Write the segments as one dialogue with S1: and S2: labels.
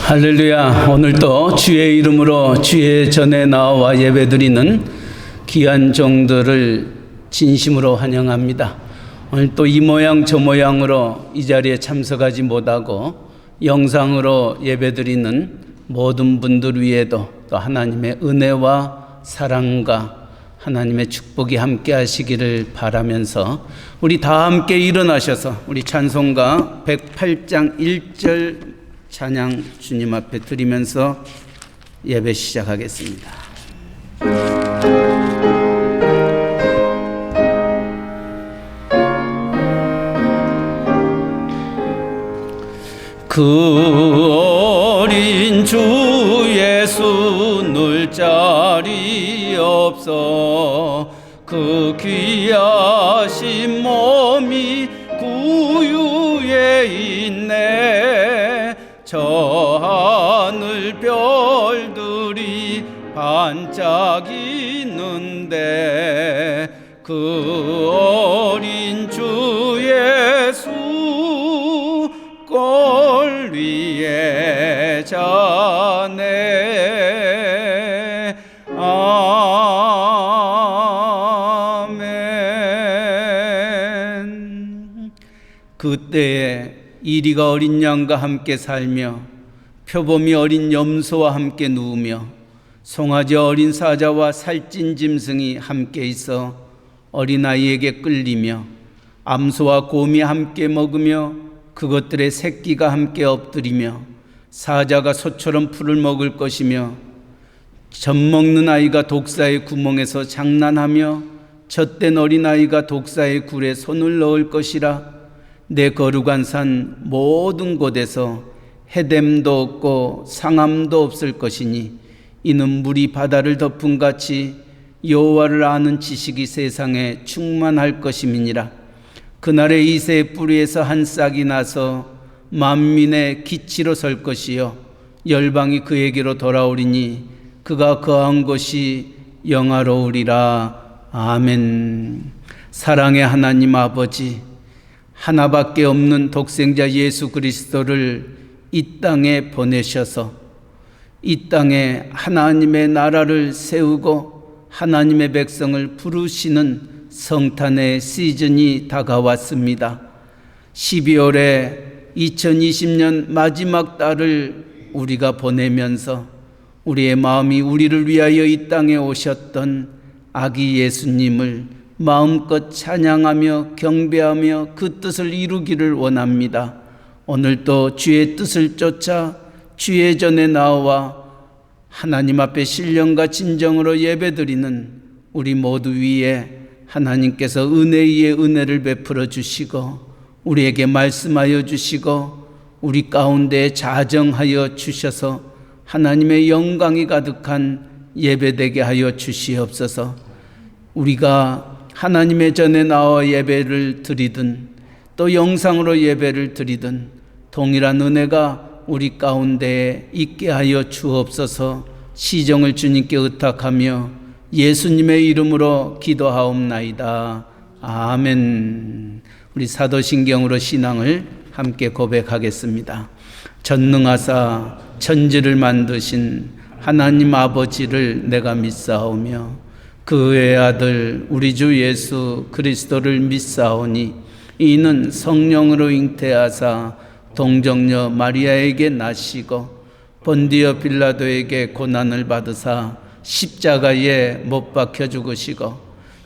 S1: 할렐루야. 오늘도 주의 이름으로 주의 전에 나와 예배드리는 귀한 종들을 진심으로 환영합니다. 오늘 또 이 모양 저 모양으로 이 자리에 참석하지 못하고 영상으로 예배드리는 모든 분들 위에도 또 하나님의 은혜와 사랑과 하나님의 축복이 함께 하시기를 바라면서 우리 다 함께 일어나셔서 우리 찬송가 108장 1절 찬양 주님 앞에 드리면서 예배 시작하겠습니다. 그 어린 주 예수 늘 자리 없어 그 귀하신 몸이 구유에 있네. 저 하늘 별들이 반짝이는데 그 어린 주 예수 꼴 위에 자네. 아멘. 그때에 이리가 어린 양과 함께 살며 표범이 어린 염소와 함께 누우며 송아지 어린 사자와 살찐 짐승이 함께 있어 어린아이에게 끌리며 암소와 곰이 함께 먹으며 그것들의 새끼가 함께 엎드리며 사자가 소처럼 풀을 먹을 것이며 젖 먹는 아이가 독사의 구멍에서 장난하며 젖된 어린아이가 독사의 굴에 손을 넣을 것이라. 내 거룩한 산 모든 곳에서 해됨도 없고 상함도 없을 것이니 이는 물이 바다를 덮은 같이 여호와를 아는 지식이 세상에 충만할 것임이니라. 그날에 이새의 뿌리에서 한 싹이 나서 만민의 기치로 설 것이요 열방이 그에게로 돌아오리니 그가 거한 곳이 영화로우리라. 아멘. 사랑의 하나님 아버지, 하나밖에 없는 독생자 예수 그리스도를 이 땅에 보내셔서 이 땅에 하나님의 나라를 세우고 하나님의 백성을 부르시는 성탄의 시즌이 다가왔습니다. 12월에 2020년 마지막 달을 우리가 보내면서 우리의 마음이 우리를 위하여 이 땅에 오셨던 아기 예수님을 마음껏 찬양하며 경배하며 그 뜻을 이루기를 원합니다. 오늘도 주의 뜻을 쫓아 주의 전에 나와 하나님 앞에 신령과 진정으로 예배드리는 우리 모두 위에 하나님께서 은혜 위에 은혜를 베풀어 주시고 우리에게 말씀하여 주시고 우리 가운데 자정하여 주셔서 하나님의 영광이 가득한 예배되게 하여 주시옵소서. 우리가 하나님의 전에 나와 예배를 드리든 또 영상으로 예배를 드리든 동일한 은혜가 우리 가운데에 있게 하여 주옵소서. 시정을 주님께 의탁하며 예수님의 이름으로 기도하옵나이다. 아멘. 우리 사도신경으로 신앙을 함께 고백하겠습니다. 전능하사 천지를 만드신 하나님 아버지를 내가 믿사오며 그의 아들 우리 주 예수 그리스도를 믿사오니 이는 성령으로 잉태하사 동정녀 마리아에게 나시고 본디오 빌라도에게 고난을 받으사 십자가에 못 박혀 죽으시고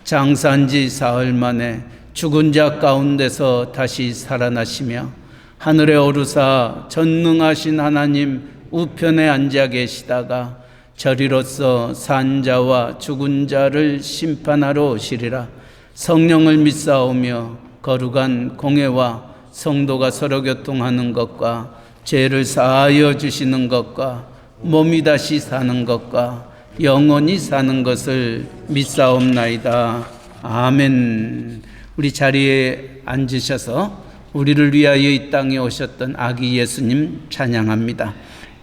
S1: 장사한 지 사흘 만에 죽은 자 가운데서 다시 살아나시며 하늘에 오르사 전능하신 하나님 우편에 앉아 계시다가 저리로서 산 자와 죽은 자를 심판하러 오시리라. 성령을 믿사오며 거룩한 공회와 성도가 서로 교통하는 것과 죄를 사하여 주시는 것과 몸이 다시 사는 것과 영원히 사는 것을 믿사옵나이다. 아멘. 우리 자리에 앉으셔서 우리를 위하여 이 땅에 오셨던 아기 예수님 찬양합니다.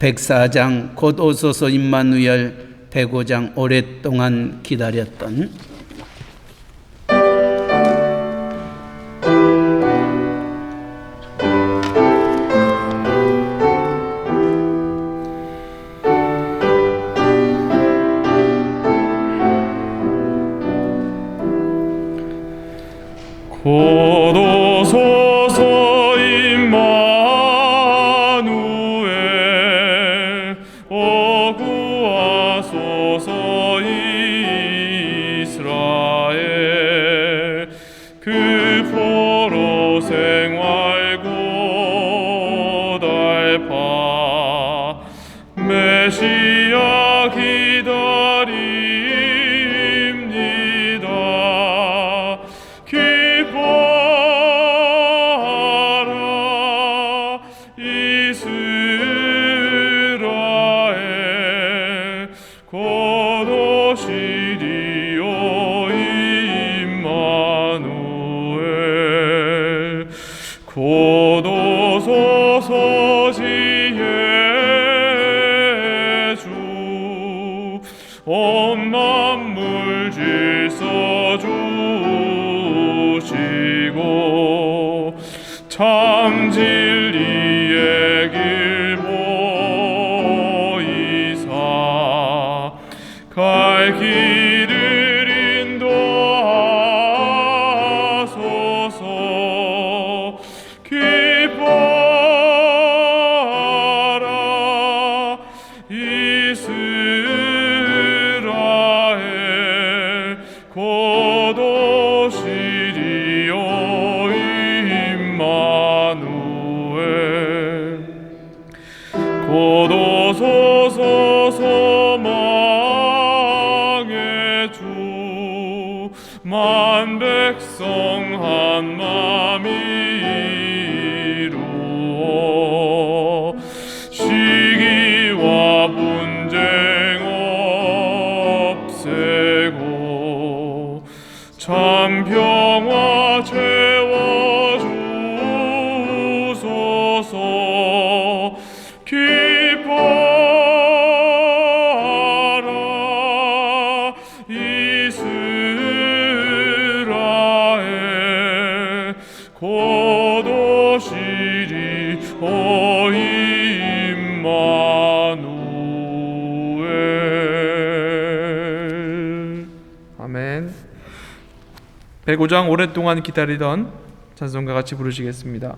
S1: 104장 곧 오소서 임마누엘, 105장 오랫동안 기다렸던
S2: 알파 메시아 기다립니다. 기뻐하라 이스라엘 곧 오시리요 임마누엘 곧 오소서 지혜 주 온 만물 질서 주시고 참 진리의 길 보이사 갈 길을 인도하소서. 기뻐하라 이스라엘 곧 오시리요 임마누엘 곧 오소서 소망의 주 만 백성 한 맘 이루어 시기와 분쟁 없애고 참 평화 채워주소서. 기뻐하라 이스라엘 곧 오시리 오 임마누엘. 아멘. 105장 오랫동안 기다리던 찬송가 같이 부르시겠습니다.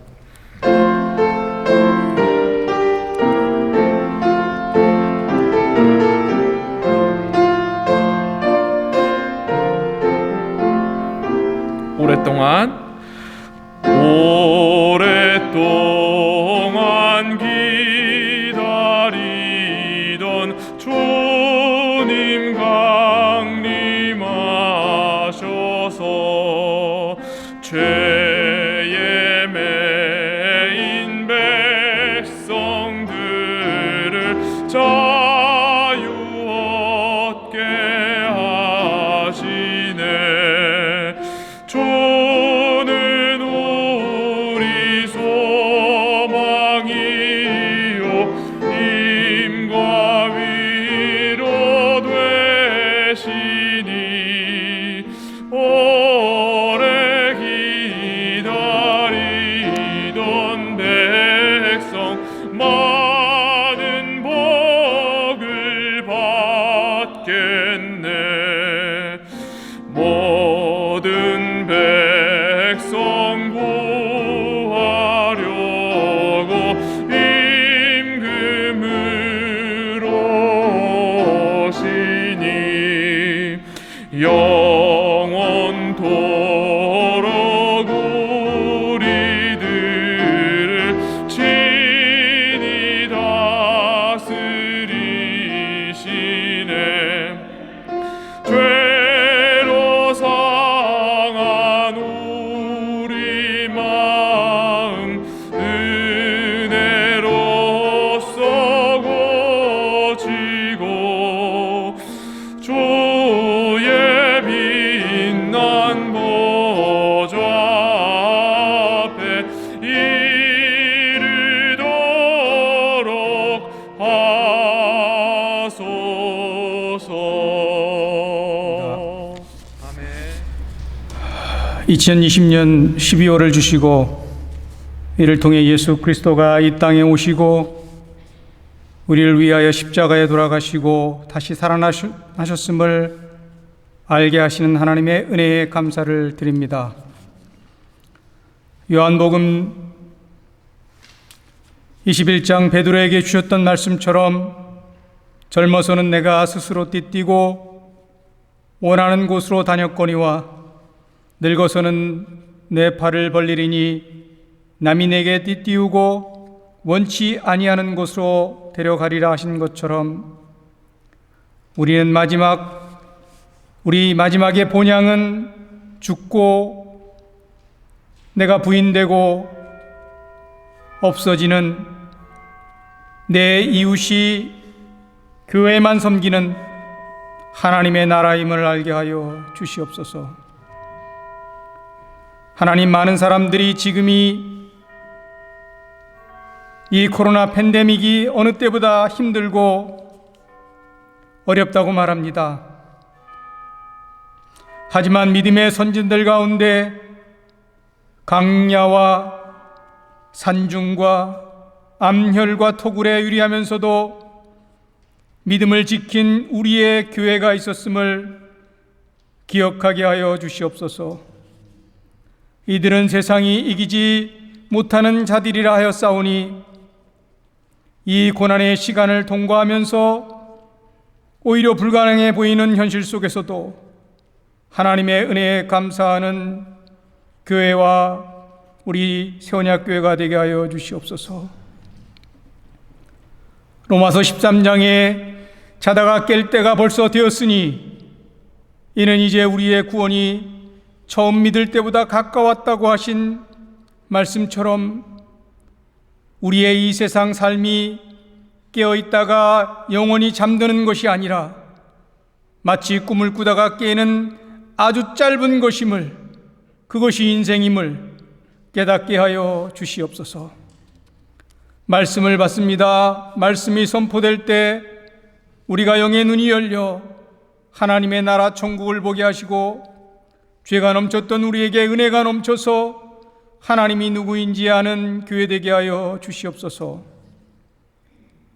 S2: 오랫동안 기다리던 주님 강림하셔서 죄에 매인 백성들을 자유 얻게 하시네. 주는 우리 소망이요 힘과 위로 되시니 오래 기다리던 백성 많은 복을 받겠네. 모든 백성 구하려고 임금으로 오시니 영원토록 우리들을 친히 다스리시네. 죄로 상한 우리 마음 은혜로써 고치고 주의 빛난 보좌 앞에 이르도록 하소서. 아멘.
S3: 2020년 12월을 주시고 이를 통해 예수 그리스도가 이 땅에 오시고 우리를 위하여 십자가에 돌아가시고 다시 살아나셨음을 알게 하시는 하나님의 은혜에 감사를 드립니다. 요한복음 21장 베드로에게 주셨던 말씀처럼 젊어서는 내가 스스로 띠뛰고 원하는 곳으로 다녔거니와 늙어서는 내 팔을 벌리리니 남이 내게 띠띠우고 원치 아니하는 곳으로 데려가리라 하신 것처럼 우리 마지막의 본향은 죽고 내가 부인되고 없어지는 내 이웃이 교회만 섬기는 하나님의 나라임을 알게 하여 주시옵소서. 하나님, 많은 사람들이 지금이 이 코로나 팬데믹이 어느 때보다 힘들고 어렵다고 말합니다. 하지만 믿음의 선진들 가운데 강야와 산중과 암혈과 토굴에 유리하면서도 믿음을 지킨 우리의 교회가 있었음을 기억하게 하여 주시옵소서. 이들은 세상이 이기지 못하는 자들이라 하여 싸우니 이 고난의 시간을 통과하면서 오히려 불가능해 보이는 현실 속에서도 하나님의 은혜에 감사하는 교회와 우리 세원야교회가 되게 하여 주시옵소서. 로마서 13장에 자다가 깰 때가 벌써 되었으니 이는 이제 우리의 구원이 처음 믿을 때보다 가까웠다고 하신 말씀처럼 우리의 이 세상 삶이 깨어있다가 영원히 잠드는 것이 아니라 마치 꿈을 꾸다가 깨는 아주 짧은 것임을, 그것이 인생임을 깨닫게 하여 주시옵소서. 말씀을 받습니다. 말씀이 선포될 때 우리가 영의 눈이 열려 하나님의 나라 천국을 보게 하시고 죄가 넘쳤던 우리에게 은혜가 넘쳐서 하나님이 누구인지 아는 교회 되게 하여 주시옵소서.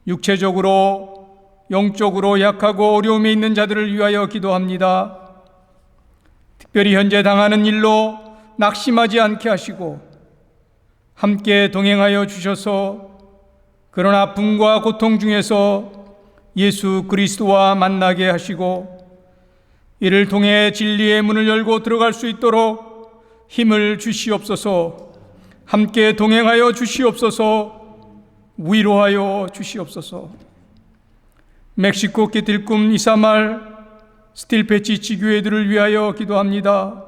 S3: 육체적으로 영적으로 약하고 어려움에 있는 자들을 위하여 기도합니다. 특별히 현재 당하는 일로 낙심하지 않게 하시고 함께 동행하여 주셔서 그런 아픔과 고통 중에서 예수 그리스도와 만나게 하시고 이를 통해 진리의 문을 열고 들어갈 수 있도록 힘을 주시옵소서. 함께 동행하여 주시옵소서. 위로하여 주시옵소서. 멕시코 기틀꿈 이사말 스틸패치 지교회들을 위하여 기도합니다.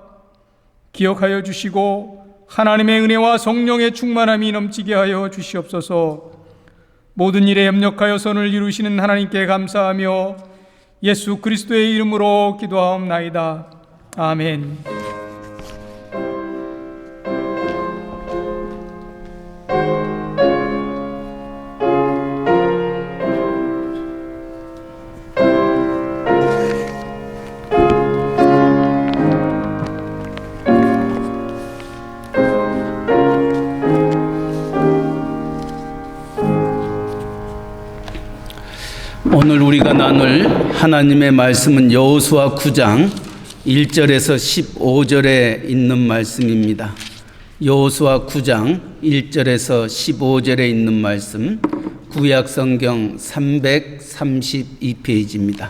S3: 기억하여 주시고 하나님의 은혜와 성령의 충만함이 넘치게 하여 주시옵소서. 모든 일에 협력하여 선을 이루시는 하나님께 감사하며 예수 그리스도의 이름으로 기도하옵나이다. 아멘.
S1: 오늘 우리가 나눌 하나님의 말씀은 여호수아 9장 1절에서 15절에 있는 말씀입니다. 여호수아 9장 1절에서 15절에 있는 말씀, 구약성경 332페이지입니다.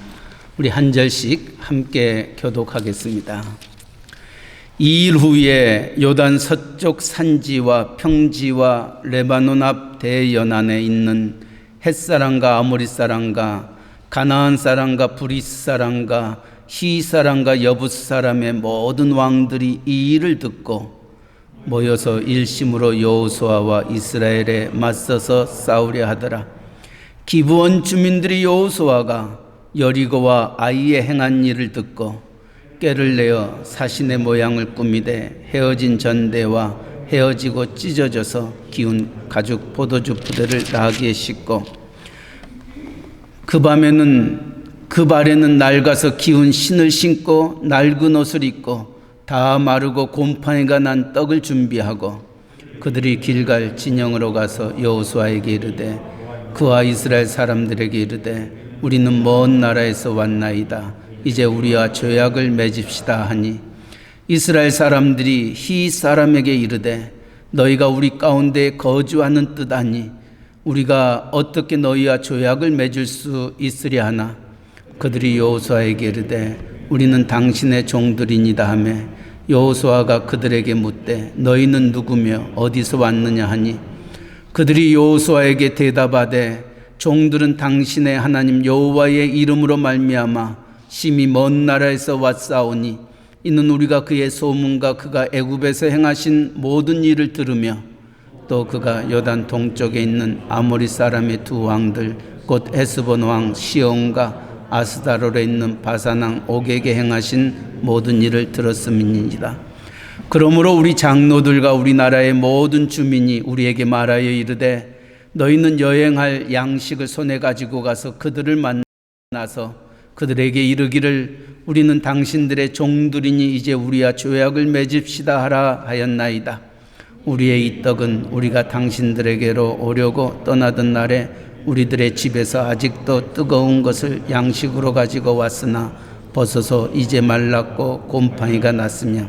S1: 우리 한 절씩 함께 교독하겠습니다. 이 일 후에 요단 서쪽 산지와 평지와 레바논 앞 대연안에 있는 헷사람과 아모리 사람과 가나안 사람과 브리스 사람과 히 사람과 여부스 사람의 모든 왕들이 이 일을 듣고 모여서 일심으로 여호수아와 이스라엘에 맞서서 싸우려 하더라. 기브온 주민들이 여호수아가 여리고와 아이에 행한 일을 듣고 꾀를 내어 사신의 모양을 꾸미되 헤어진 전대와 헤어지고 찢어져서 기운 가죽 포도주 부대를 나귀에 싣고 그 발에는 낡아서 기운 신을 신고 낡은 옷을 입고 다 마르고 곰팡이가 난 떡을 준비하고 그들이 길갈 진영으로 가서 여호수아에게 이르되 그와 이스라엘 사람들에게 이르되 우리는 먼 나라에서 왔나이다. 이제 우리와 조약을 맺읍시다 하니 이스라엘 사람들이 히 사람에게 이르되 너희가 우리 가운데 거주하는 뜻 아니 우리가 어떻게 너희와 조약을 맺을 수 있으랴 하나 그들이 여호수아에게 이르되 우리는 당신의 종들이니다 하매 여호수아가 그들에게 묻되 너희는 누구며 어디서 왔느냐 하니 그들이 여호수아에게 대답하되 종들은 당신의 하나님 여호와의 이름으로 말미암아 심히 먼 나라에서 왔사오니 이는 우리가 그의 소문과 그가 애굽에서 행하신 모든 일을 들으며 또 그가 요단 동쪽에 있는 아모리 사람의 두 왕들 곧 에스본 왕 시온과 아스다롤에 있는 바산 왕 옥에게 행하신 모든 일을 들었음이니이다. 그러므로 우리 장로들과 우리나라의 모든 주민이 우리에게 말하여 이르되 너희는 여행할 양식을 손에 가지고 가서 그들을 만나서 그들에게 이르기를 우리는 당신들의 종들이니 이제 우리와 조약을 맺읍시다 하라 하였나이다. 우리의 이 떡은 우리가 당신들에게로 오려고 떠나던 날에 우리들의 집에서 아직도 뜨거운 것을 양식으로 가지고 왔으나 벗어서 이제 말랐고 곰팡이가 났으며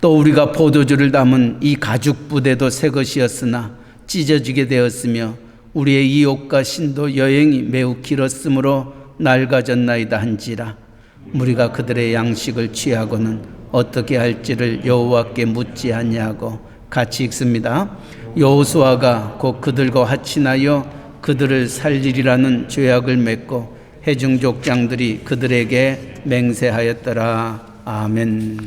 S1: 또 우리가 포도주를 담은 이 가죽 부대도 새 것이었으나 찢어지게 되었으며 우리의 이 옷과 신도 여행이 매우 길었으므로 낡아졌나이다 한지라. 우리가 그들의 양식을 취하고는 어떻게 할지를 여호와께 묻지 아니하고 같이 읽습니다. 여호수아가 곧 그들과 합친하여 그들을 살리리라는 조약을 맺고 회중족장들이 그들에게 맹세하였더라. 아멘.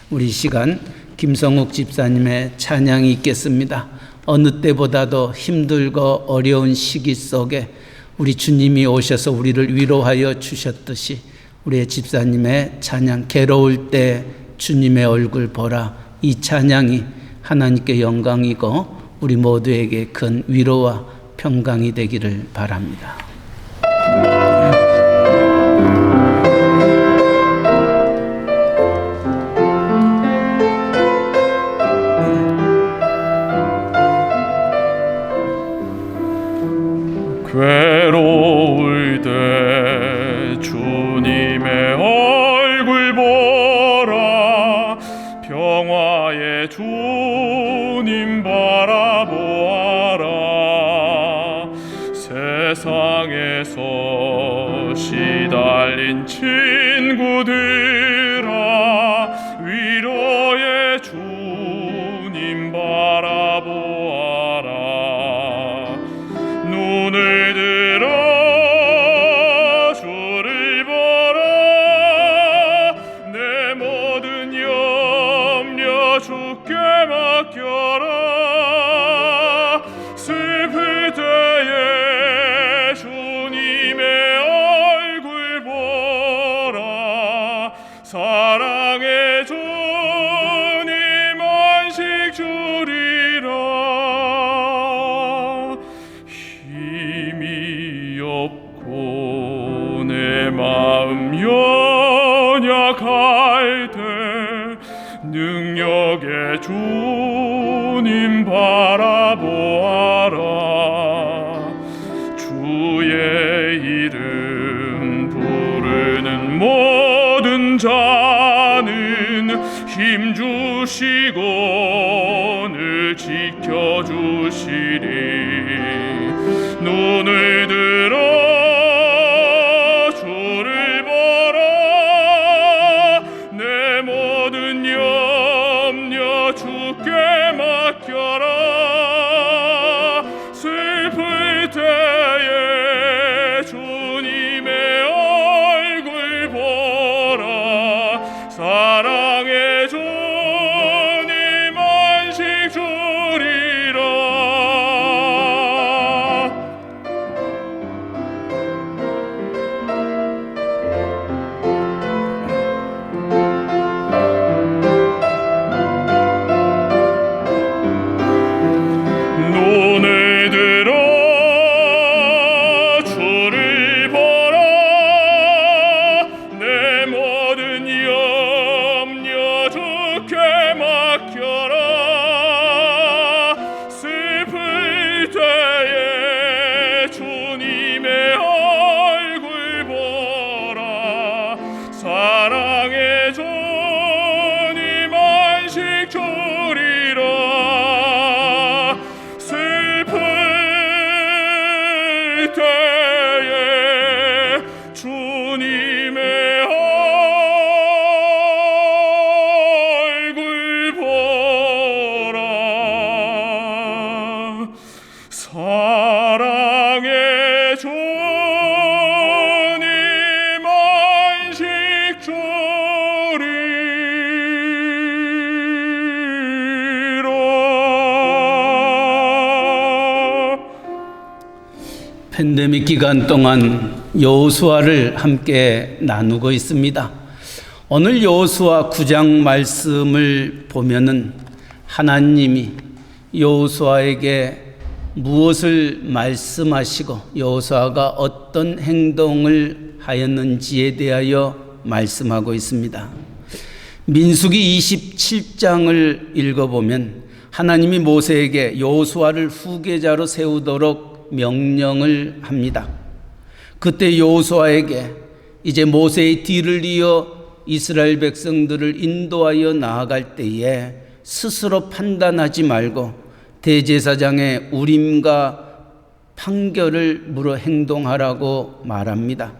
S1: 우리 시간 김성욱 집사님의 찬양이 있겠습니다. 어느 때보다도 힘들고 어려운 시기 속에 우리 주님이 오셔서 우리를 위로하여 주셨듯이 우리의 집사님의 찬양 괴로울 때 주님의 얼굴 보라, 이 찬양이 하나님께 영광이고 우리 모두에게 큰 위로와 평강이 되기를 바랍니다.
S2: 괴로울 때 주님의 얼굴 보라, 평화의 주님 바라보아라. 세상에서 시달린 친구들아, 위로의 주님 바라보아라. 눈을 들어 주를 보라, 내 모든 염려 주께 맡겨라. 슬플 때에 주님의 얼굴 보라, 사랑의 주님 안식 주리라. 힘이 없고 내 마음 연약할 때 능력의 주님 바라보아라. 주의 이름 부르는 모든 자는 힘 주시고 늘 지켜주시리. 눈을 들어 주를 보라, 내 모든 염려 주께 맡겨라. 슬플 때에 주님의 얼굴 보라, 사랑의 주님 안식 주리라. 눈을 들어 주를 보라, 내 모든 염려 주께 맡겨라. 슬플 때에 주님의 얼굴 보라, 사랑의 주님 안식 주리라. 슬플 때에 주님의 얼굴 보라, 땅의 주님 안식 주리라.
S1: 팬데믹 기간 동안 여호수아를 함께 나누고 있습니다. 오늘 여호수아 9장 말씀을 보면은 하나님이 여호수아에게 무엇을 말씀하시고 여호수아가 어떤 행동을 하였는지에 대하여 말씀하고 있습니다. 민수기 27장을 읽어보면 하나님이 모세에게 여호수아를 후계자로 세우도록 명령을 합니다. 그때 여호수아에게 이제 모세의 뒤를 이어 이스라엘 백성들을 인도하여 나아갈 때에 스스로 판단하지 말고 대제사장의 우림과 판결을 물어 행동하라고 말합니다.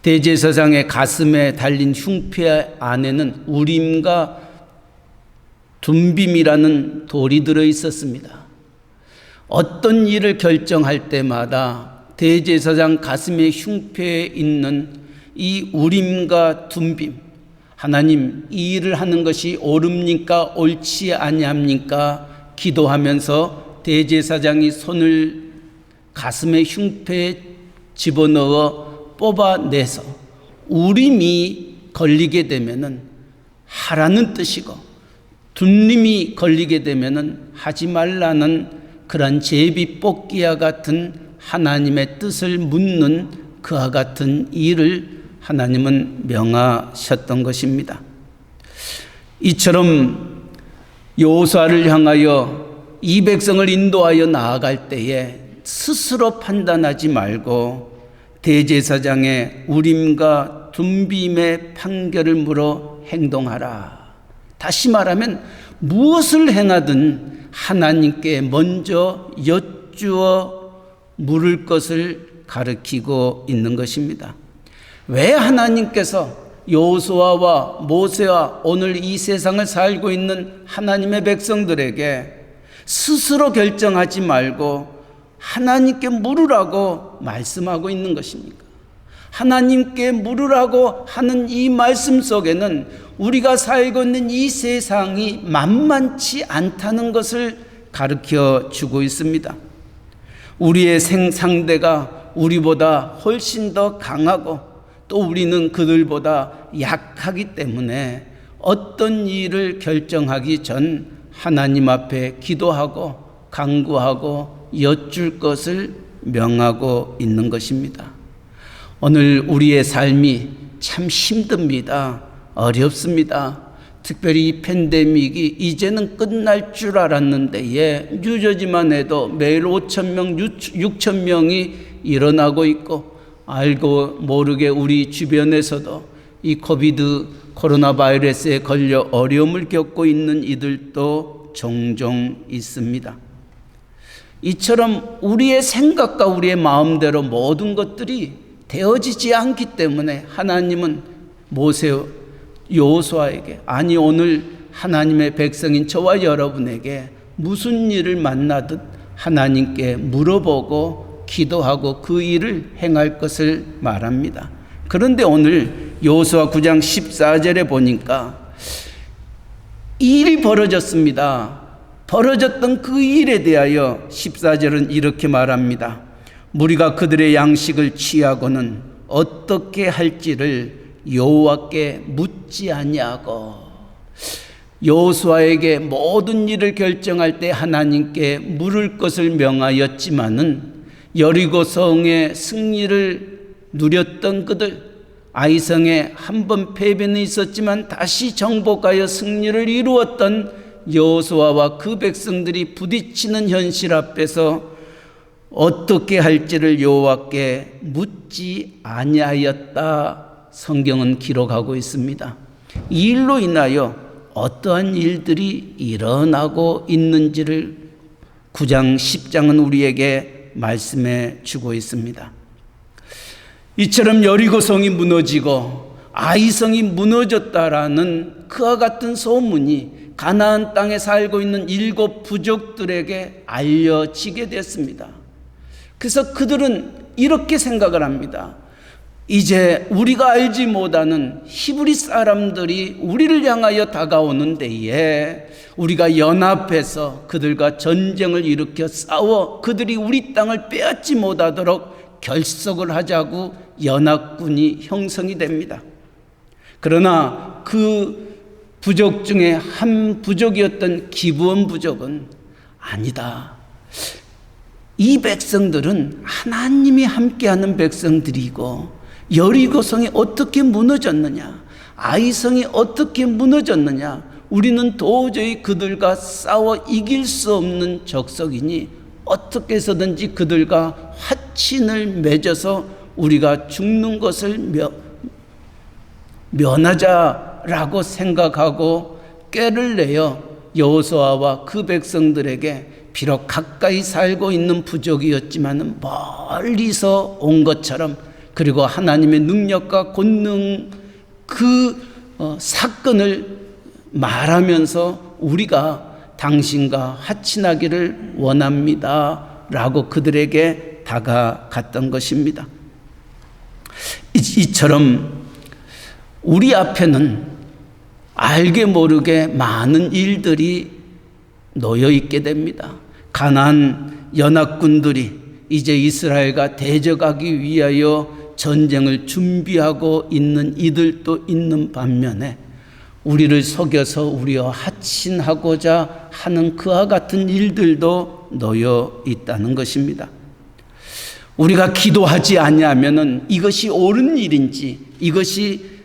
S1: 대제사장의 가슴에 달린 흉패 안에는 우림과 둠빔이라는 돌이 들어 있었습니다. 어떤 일을 결정할 때마다 대제사장 가슴의 흉패에 있는 이 우림과 둠빔, 하나님 이 일을 하는 것이 옳습니까 옳지 아니합니까 기도하면서 대제사장이 손을 가슴의 흉패에 집어넣어 뽑아내서 우림이 걸리게 되면은 하라는 뜻이고 둠림이 걸리게 되면은 하지 말라는 그런 제비 뽑기와 같은 하나님의 뜻을 묻는 그와 같은 일을 하나님은 명하셨던 것입니다. 이처럼 여호수아를 향하여 이 백성을 인도하여 나아갈 때에 스스로 판단하지 말고 대제사장의 우림과 둠빔의 판결을 물어 행동하라. 다시 말하면 무엇을 행하든 하나님께 먼저 여쭈어 물을 것을 가르치고 있는 것입니다. 왜 하나님께서 여호수아와 모세와 오늘 이 세상을 살고 있는 하나님의 백성들에게 스스로 결정하지 말고 하나님께 물으라고 말씀하고 있는 것입니까? 하나님께 물으라고 하는 이 말씀 속에는 우리가 살고 있는 이 세상이 만만치 않다는 것을 가르쳐 주고 있습니다. 우리의 상대가 우리보다 훨씬 더 강하고 또 우리는 그들보다 약하기 때문에 어떤 일을 결정하기 전 하나님 앞에 기도하고 간구하고 여쭐 것을 명하고 있는 것입니다. 오늘 우리의 삶이 참 힘듭니다. 어렵습니다. 특별히 이 팬데믹이 이제는 끝날 줄 알았는데 뉴저지만 해도 매일 5,000명, 6,000명이 일어나고 있고 알고 모르게 우리 주변에서도 이 코로나 바이러스에 걸려 어려움을 겪고 있는 이들도 종종 있습니다. 이처럼 우리의 생각과 우리의 마음대로 모든 것들이 되어지지 않기 때문에 하나님은 모세 여호수아에게 아니 오늘 하나님의 백성인 저와 여러분에게 무슨 일을 만나든 하나님께 물어보고 기도하고 그 일을 행할 것을 말합니다. 그런데 오늘 여호수아 9장 14절에 보니까 일이 벌어졌습니다. 벌어졌던 그 일에 대하여 14절은 이렇게 말합니다. 무리가 그들의 양식을 취하고는 어떻게 할지를 여호와께 묻지 아니하고 여호수아에게 모든 일을 결정할 때 하나님께 물을 것을 명하였지만은 여리고 성의 승리를 누렸던 그들 아이성에 한 번 패배는 있었지만 다시 정복하여 승리를 이루었던 여호수아와 그 백성들이 부딪히는 현실 앞에서 어떻게 할지를 여호와께 묻지 아니하였다. 성경은 기록하고 있습니다. 이 일로 인하여 어떠한 일들이 일어나고 있는지를 9장 10장은 우리에게 말씀해 주고 있습니다. 이처럼 여리고성이 무너지고 아이성이 무너졌다라는 그와 같은 소문이 가나안 땅에 살고 있는 7 부족들에게 알려지게 됐습니다. 그래서 그들은 이렇게 생각을 합니다. 이제 우리가 알지 못하는 히브리 사람들이 우리를 향하여 다가오는 데에 우리가 연합해서 그들과 전쟁을 일으켜 싸워 그들이 우리 땅을 빼앗지 못하도록 결석을 하자고 연합군이 형성이 됩니다. 그러나 그 부족 중에 한 부족이었던 기브온 부족은 아니다. 이 백성들은 하나님이 함께하는 백성들이고 여리고성이 어떻게 무너졌느냐, 아이성이 어떻게 무너졌느냐, 우리는 도저히 그들과 싸워 이길 수 없는 적석이니 어떻게 해서든지 그들과 화친을 맺어서 우리가 죽는 것을 면하자라고 생각하고 꾀를 내어 여호수아와 그 백성들에게 비록 가까이 살고 있는 부족이었지만 멀리서 온 것처럼, 그리고 하나님의 능력과 권능 그 사건을 말하면서 우리가 당신과 화친하기를 원합니다 라고 그들에게 다가갔던 것입니다. 이처럼 우리 앞에는 알게 모르게 많은 일들이 놓여 있게 됩니다. 가나안 연합군들이 이제 이스라엘과 대적하기 위하여 전쟁을 준비하고 있는 이들도 있는 반면에 우리를 속여서 우리와 하친하고자 하는 그와 같은 일들도 놓여 있다는 것입니다. 우리가 기도하지 아니하면은 이것이 옳은 일인지 이것이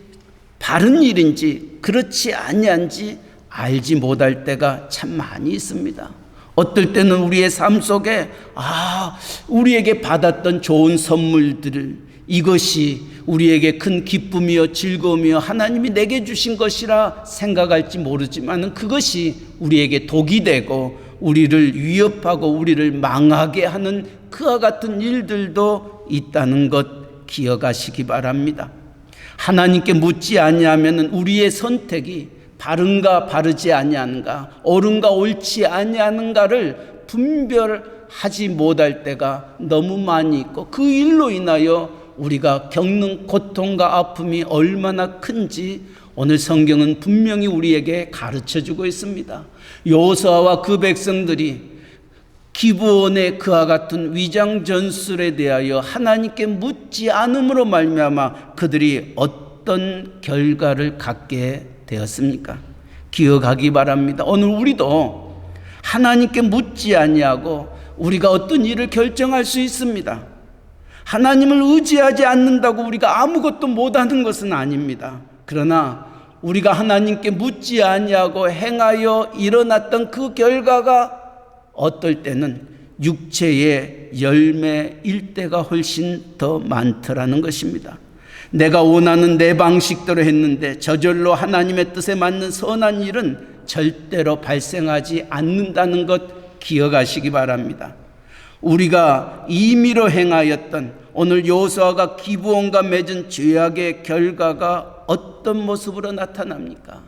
S1: 바른 일인지 그렇지 아니한지 알지 못할 때가 참 많이 있습니다. 어떨 때는 우리의 삶 속에 우리에게 받았던 좋은 선물들을 이것이 우리에게 큰 기쁨이요 즐거움이요 하나님이 내게 주신 것이라 생각할지 모르지만 그것이 우리에게 독이 되고 우리를 위협하고 우리를 망하게 하는 그와 같은 일들도 있다는 것 기억하시기 바랍니다. 하나님께 묻지 아니하면 우리의 선택이 바른가 바르지 아니하는가, 옳은가 옳지 아니하는가를 분별하지 못할 때가 너무 많이 있고 그 일로 인하여 우리가 겪는 고통과 아픔이 얼마나 큰지 오늘 성경은 분명히 우리에게 가르쳐주고 있습니다. 여호수아와 그 백성들이 기브온의 그와 같은 위장 전술에 대하여 하나님께 묻지 않음으로 말미암아 그들이 어떤 결과를 갖게 되었습니까? 기억하기 바랍니다. 오늘 우리도 하나님께 묻지 아니하고 우리가 어떤 일을 결정할 수 있습니다. 하나님을 의지하지 않는다고 우리가 아무것도 못하는 것은 아닙니다. 그러나 우리가 하나님께 묻지 아니하고 행하여 일어났던 그 결과가 어떨 때는 육체의 열매일 때가 훨씬 더 많더라는 것입니다. 내가 원하는 내 방식대로 했는데 저절로 하나님의 뜻에 맞는 선한 일은 절대로 발생하지 않는다는 것 기억하시기 바랍니다. 우리가 임의로 행하였던 오늘 여호수아가 기브온과 맺은 죄악의 결과가 어떤 모습으로 나타납니까?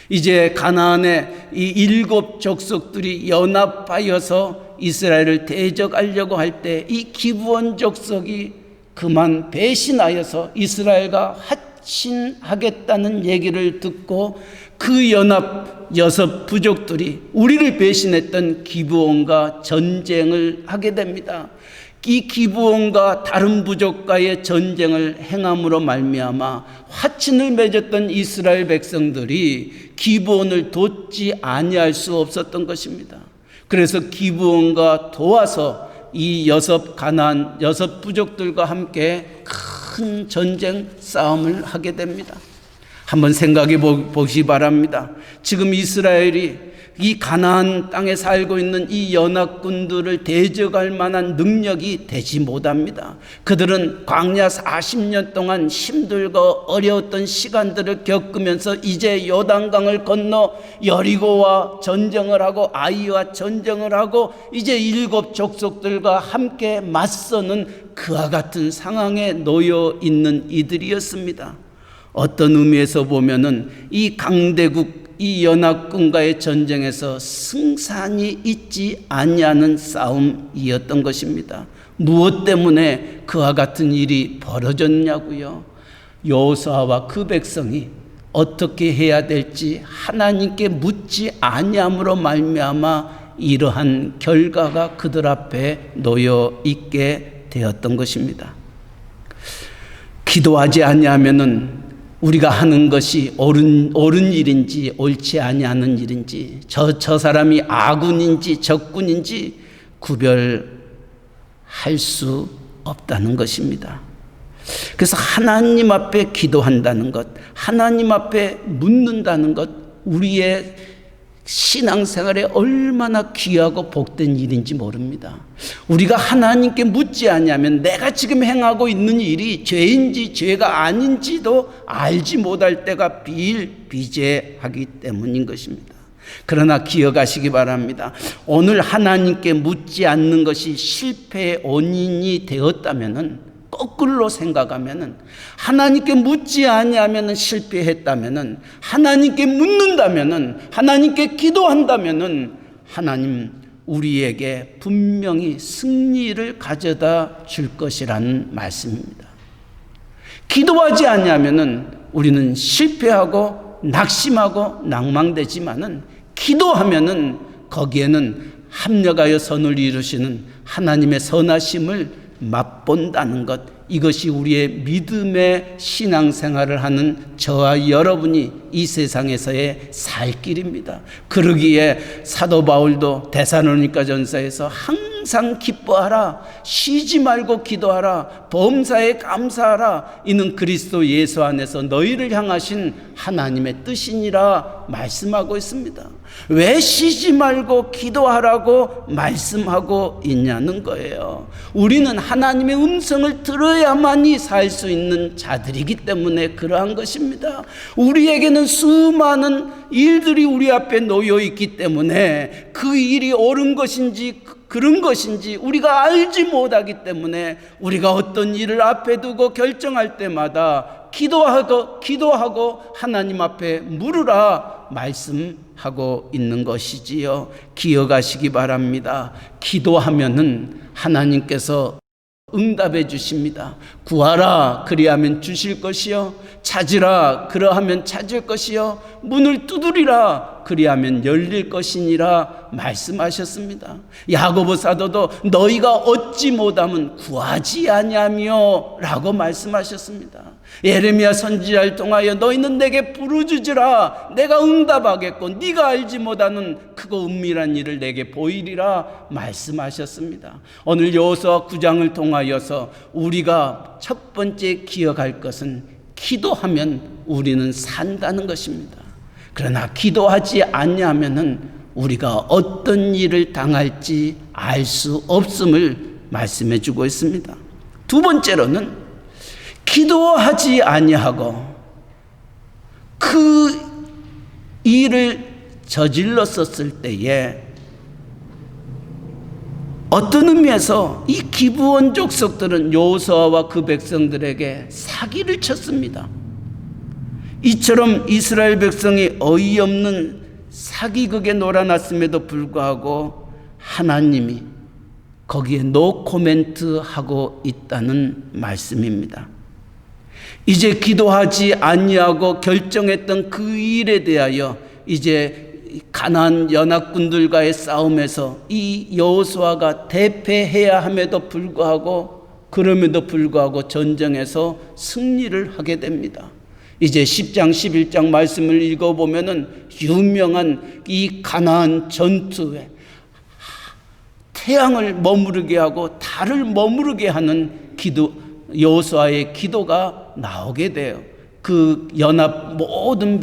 S1: 이제 가나안의 이 7 족속들이 연합하여서 이스라엘을 대적하려고 할 때 이 기브온 족속이 그만 배신하여서 이스라엘과 하친하겠다는 얘기를 듣고 그 연합 6 부족들이 우리를 배신했던 기브온과 전쟁을 하게 됩니다. 이 기브온과 다른 부족과의 전쟁을 행함으로 말미암아 화친을 맺었던 이스라엘 백성들이 기브온을 돕지 아니할 수 없었던 것입니다. 그래서 기브온과 도와서 이 6 가나안 6 부족들과 함께 큰 전쟁 싸움을 하게 됩니다. 한번 생각해 보시기 바랍니다. 지금 이스라엘이 이 가나안 땅에 살고 있는 이 연합군들을 대적할 만한 능력이 되지 못합니다. 그들은 광야 40년 동안 힘들고 어려웠던 시간들을 겪으면서 이제 요단강을 건너 여리고와 전쟁을 하고 아이와 전쟁을 하고 이제 7 족속들과 함께 맞서는 그와 같은 상황에 놓여 있는 이들이었습니다. 어떤 의미에서 보면은 이 강대국 이 연합군과의 전쟁에서 승산이 있지 아니하는 싸움이었던 것입니다. 무엇 때문에 그와 같은 일이 벌어졌냐고요. 여호수아와 그 백성이 어떻게 해야 될지 하나님께 묻지 아니함으로 말미암아 이러한 결과가 그들 앞에 놓여 있게 되었던 것입니다. 기도하지 아니하면은 우리가 하는 것이 옳은 일인지 옳지 아니하는 일인지 저 사람이 아군인지 적군인지 구별할 수 없다는 것입니다. 그래서 하나님 앞에 기도한다는 것, 하나님 앞에 묻는다는 것, 우리의 신앙생활에 얼마나 귀하고 복된 일인지 모릅니다. 우리가 하나님께 묻지 아니하면 내가 지금 행하고 있는 일이 죄인지 죄가 아닌지도 알지 못할 때가 비일비재하기 때문인 것입니다. 그러나 기억하시기 바랍니다. 오늘 하나님께 묻지 않는 것이 실패의 원인이 되었다면은, 거꾸로 생각하면은, 하나님께 묻지 아니하면은 실패했다면은, 하나님께 묻는다면은, 하나님께 기도한다면은 하나님 우리에게 분명히 승리를 가져다 줄 것이라는 말씀입니다. 기도하지 아니하면은 우리는 실패하고 낙심하고 낭망되지만은, 기도하면은 거기에는 합력하여 선을 이루시는 하나님의 선하심을 맛본다는 것, 이것이 우리의 믿음의 신앙생활을 하는 저와 여러분이 이 세상에서의 살 길입니다. 그러기에 사도 바울도 데살로니가전서에서 항상 기뻐하라, 쉬지 말고 기도하라, 범사에 감사하라, 이는 그리스도 예수 안에서 너희를 향하신 하나님의 뜻이니라 말씀하고 있습니다. 왜 쉬지 말고 기도하라고 말씀하고 있냐는 거예요. 우리는 하나님의 음성을 들어야만이 살 수 있는 자들이기 때문에 그러한 것입니다. 우리에게는 수많은 일들이 우리 앞에 놓여 있기 때문에 그 일이 옳은 것인지 그런 것인지 우리가 알지 못하기 때문에 우리가 어떤 일을 앞에 두고 결정할 때마다 기도하고 하나님 앞에 물으라 말씀하고 있는 것이지요. 기억하시기 바랍니다. 기도하면은 하나님께서 응답해 주십니다. 구하라 그리하면 주실 것이요, 찾으라 그러하면 찾을 것이요, 문을 두드리라 그리하면 열릴 것이니라 말씀하셨습니다. 야고보 사도도 너희가 얻지 못하면 구하지 아니하며 라고 말씀하셨습니다. 예레미야 선지자를 통하여 너희는 내게 부르짖으라 내가 응답하겠고 네가 알지 못하는 크고 은밀한 일을 내게 보이리라 말씀하셨습니다. 오늘 여호수아 9장을 통하여서 우리가 첫 번째 기억할 것은 기도하면 우리는 산다는 것입니다. 그러나 기도하지 않냐면은 우리가 어떤 일을 당할지 알 수 없음을 말씀해 주고 있습니다. 두 번째로는 기도하지 아니하고 그 일을 저질렀었을 때에 어떤 의미에서 이 기브온 족속들은 여호수아와 그 백성들에게 사기를 쳤습니다. 이처럼 이스라엘 백성이 어이없는 사기극에 놀아났음에도 불구하고 하나님이 거기에 노 코멘트 하고 있다는 말씀입니다. 이제 기도하지 아니하고 결정했던 그 일에 대하여 이제 가나안 연합군들과의 싸움에서 이 여호수아가 대패해야 함에도 불구하고 전쟁에서 승리를 하게 됩니다. 이제 10장 11장 말씀을 읽어보면은 유명한 이 가나안 전투에 태양을 머무르게 하고 달을 머무르게 하는 여호수아의 기도가 나오게 돼요. 그 모든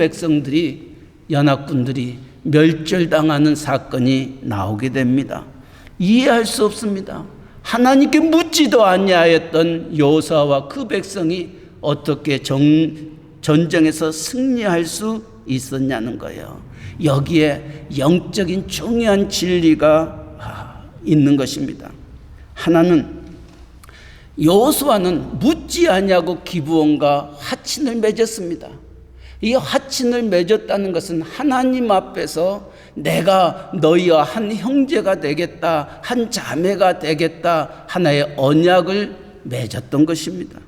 S1: 연합군들이 멸절당하는 사건이 나오게 됩니다. 이해할 수 없습니다. 하나님께 묻지도 아니하였던 여호수아와 그 백성이 어떻게 전쟁에서 승리할 수 있었냐는 거예요. 여기에 영적인 중요한 진리가 있는 것입니다. 하나는 여호수아는 묻지 아니하고 기브온과 화친을 맺었습니다. 이 화친을 맺었다는 것은 하나님 앞에서 내가 너희와 한 형제가 되겠다, 한 자매가 되겠다, 하나의 언약을 맺었던 것입니다.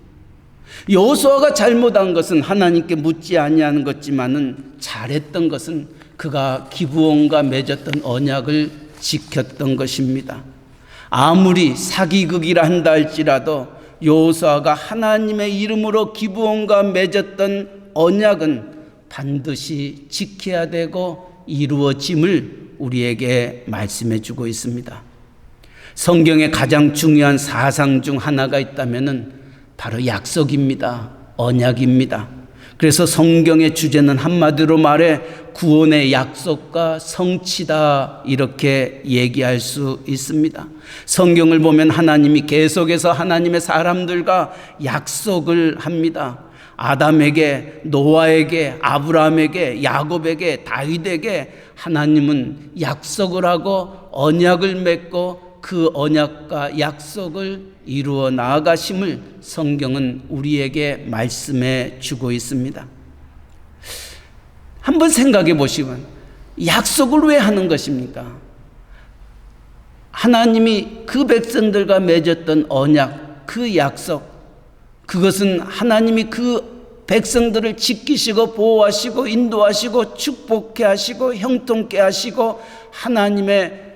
S1: 여호수아가 잘못한 것은 하나님께 묻지 아니하는 것지만은 잘했던 것은 그가 기브온과 맺었던 언약을 지켰던 것입니다. 아무리 사기극이라 한다 할지라도 여호수아가 하나님의 이름으로 기브온과 맺었던 언약은 반드시 지켜야 되고 이루어짐을 우리에게 말씀해 주고 있습니다. 성경의 가장 중요한 사상 중 하나가 있다면은 바로 약속입니다. 언약입니다. 그래서 성경의 주제는 한마디로 말해 구원의 약속과 성취다, 이렇게 얘기할 수 있습니다. 성경을 보면 하나님이 계속해서 하나님의 사람들과 약속을 합니다. 아담에게, 노아에게, 아브라함에게, 야곱에게, 다윗에게 하나님은 약속을 하고 언약을 맺고 그 언약과 약속을 이루어 나아가심을 성경은 우리에게 말씀해 주고 있습니다. 한번 생각해 보시면 약속을 왜 하는 것입니까? 하나님이 그 백성들과 맺었던 언약, 그 약속, 그것은 하나님이 그 백성들을 지키시고 보호하시고 인도하시고 축복케 하시고 형통케 하시고 하나님의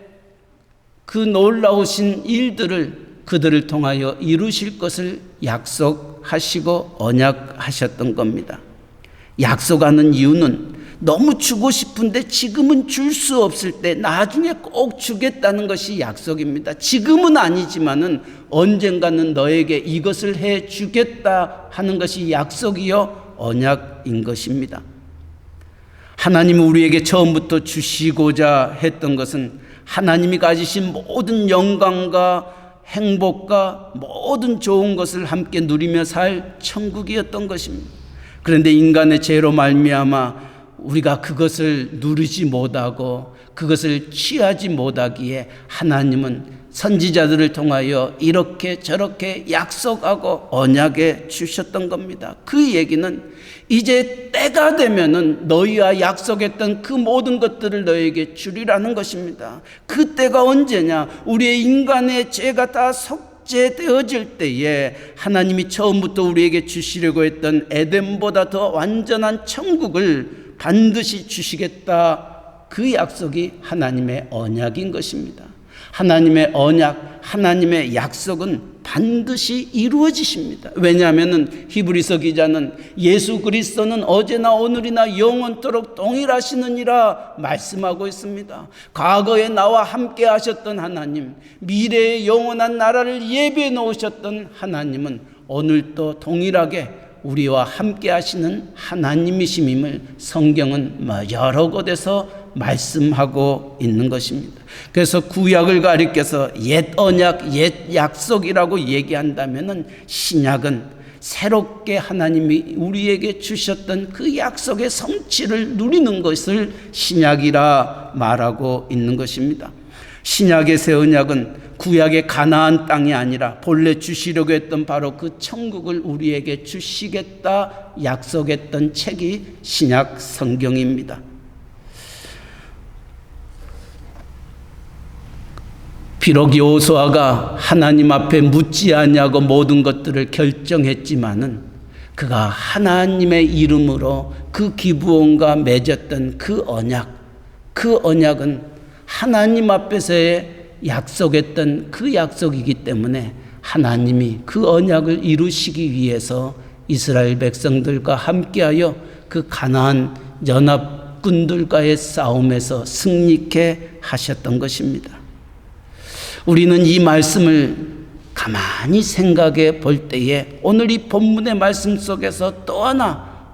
S1: 그 놀라우신 일들을 그들을 통하여 이루실 것을 약속하시고 언약하셨던 겁니다. 약속하는 이유는 너무 주고 싶은데 지금은 줄 수 없을 때 나중에 꼭 주겠다는 것이 약속입니다. 지금은 아니지만은 언젠가는 너에게 이것을 해 주겠다 하는 것이 약속이요 언약인 것입니다. 하나님이 우리에게 처음부터 주시고자 했던 것은 하나님이 가지신 모든 영광과 행복과 모든 좋은 것을 함께 누리며 살 천국이었던 것입니다. 그런데 인간의 죄로 말미암아 우리가 그것을 누리지 못하고 그것을 취하지 못하기에 하나님은 선지자들을 통하여 이렇게 저렇게 약속하고 언약해 주셨던 겁니다. 그 얘기는 이제 때가 되면은 너희와 약속했던 그 모든 것들을 너희에게 주리라는 것입니다. 그 때가 언제냐? 우리의 인간의 죄가 다 속죄되어질 때에 하나님이 처음부터 우리에게 주시려고 했던 에덴보다 더 완전한 천국을 반드시 주시겠다. 그 약속이 하나님의 언약인 것입니다. 하나님의 언약, 하나님의 약속은 반드시 이루어지십니다. 왜냐하면 히브리서 기자는 예수 그리스도는 어제나 오늘이나 영원토록 동일하시느니라 말씀하고 있습니다. 과거에 나와 함께 하셨던 하나님, 미래의 영원한 나라를 예비해 놓으셨던 하나님은 오늘도 동일하게 우리와 함께 하시는 하나님이심임을 성경은 여러 곳에서 말씀하고 있는 것입니다. 그래서 구약을 가리켜서 옛 언약, 옛 약속이라고 얘기한다면은 신약은 새롭게 하나님이 우리에게 주셨던 그 약속의 성취를 누리는 것을 신약이라 말하고 있는 것입니다. 신약의 새 언약은 구약의 가나안 땅이 아니라 본래 주시려고 했던 바로 그 천국을 우리에게 주시겠다 약속했던 책이 신약 성경입니다. 비록 여호수아가 하나님 앞에 묻지 아니하고 모든 것들을 결정했지만은 그가 하나님의 이름으로 그 기브온과 맺었던 그 언약은 하나님 앞에서의 약속했던 그 약속이기 때문에 하나님이 그 언약을 이루시기 위해서 이스라엘 백성들과 함께하여 그 가나안 연합군들과의 싸움에서 승리케 하셨던 것입니다. 우리는 이 말씀을 가만히 생각해 볼 때에 오늘 이 본문의 말씀 속에서 또 하나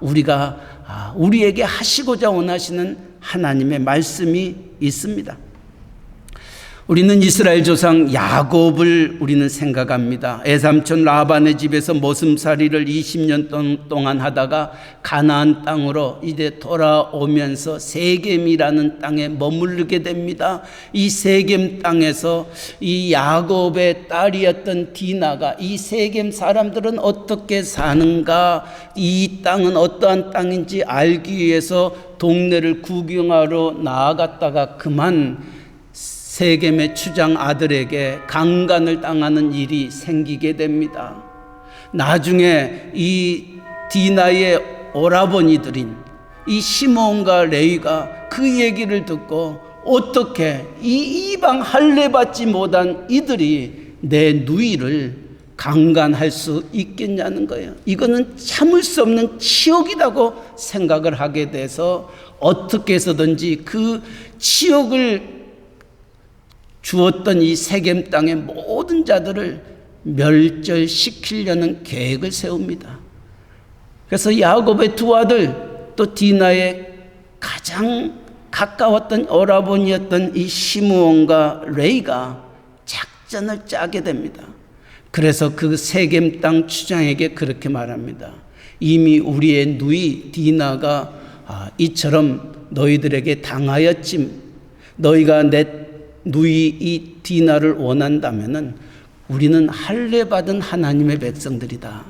S1: 우리에게 하시고자 원하시는 하나님의 말씀이 있습니다. 우리는 이스라엘 조상 야곱을 우리는 생각합니다. 애삼촌 라반의 집에서 머슴살이를 20년 동안 하다가 가나안 땅으로 이제 돌아오면서 세겜이라는 땅에 머무르게 됩니다. 이 세겜 땅에서 이 야곱의 딸이었던 디나가 이 세겜 사람들은 어떻게 사는가, 이 땅은 어떠한 땅인지 알기 위해서 동네를 구경하러 나아갔다가 그만 세겜의 추장 아들에게 강간을 당하는 일이 생기게 됩니다. 나중에 이 디나의 오라버니들인 이 시몬과 레위가 그 얘기를 듣고 어떻게 이 이방 할례받지 못한 이들이 내 누이를 강간할 수 있겠냐는 거예요. 이거는 참을 수 없는 치욕이라고 생각을 하게 돼서 어떻게 해서든지 그 치욕을 주었던 이 세겜 땅의 모든 자들을 멸절시키려는 계획을 세웁니다. 그래서 야곱의 두 아들 또 디나의 가장 가까웠던 오라버니였던 이 시므온과 레이가 작전을 짜게 됩니다. 그래서 그 세겜 땅 추장에게 그렇게 말합니다. 이미 우리의 누이 디나가 이처럼 너희들에게 당하였지, 너희가 내 누이 이 디나를 원한다면은 우리는 할례 받은 하나님의 백성들이다.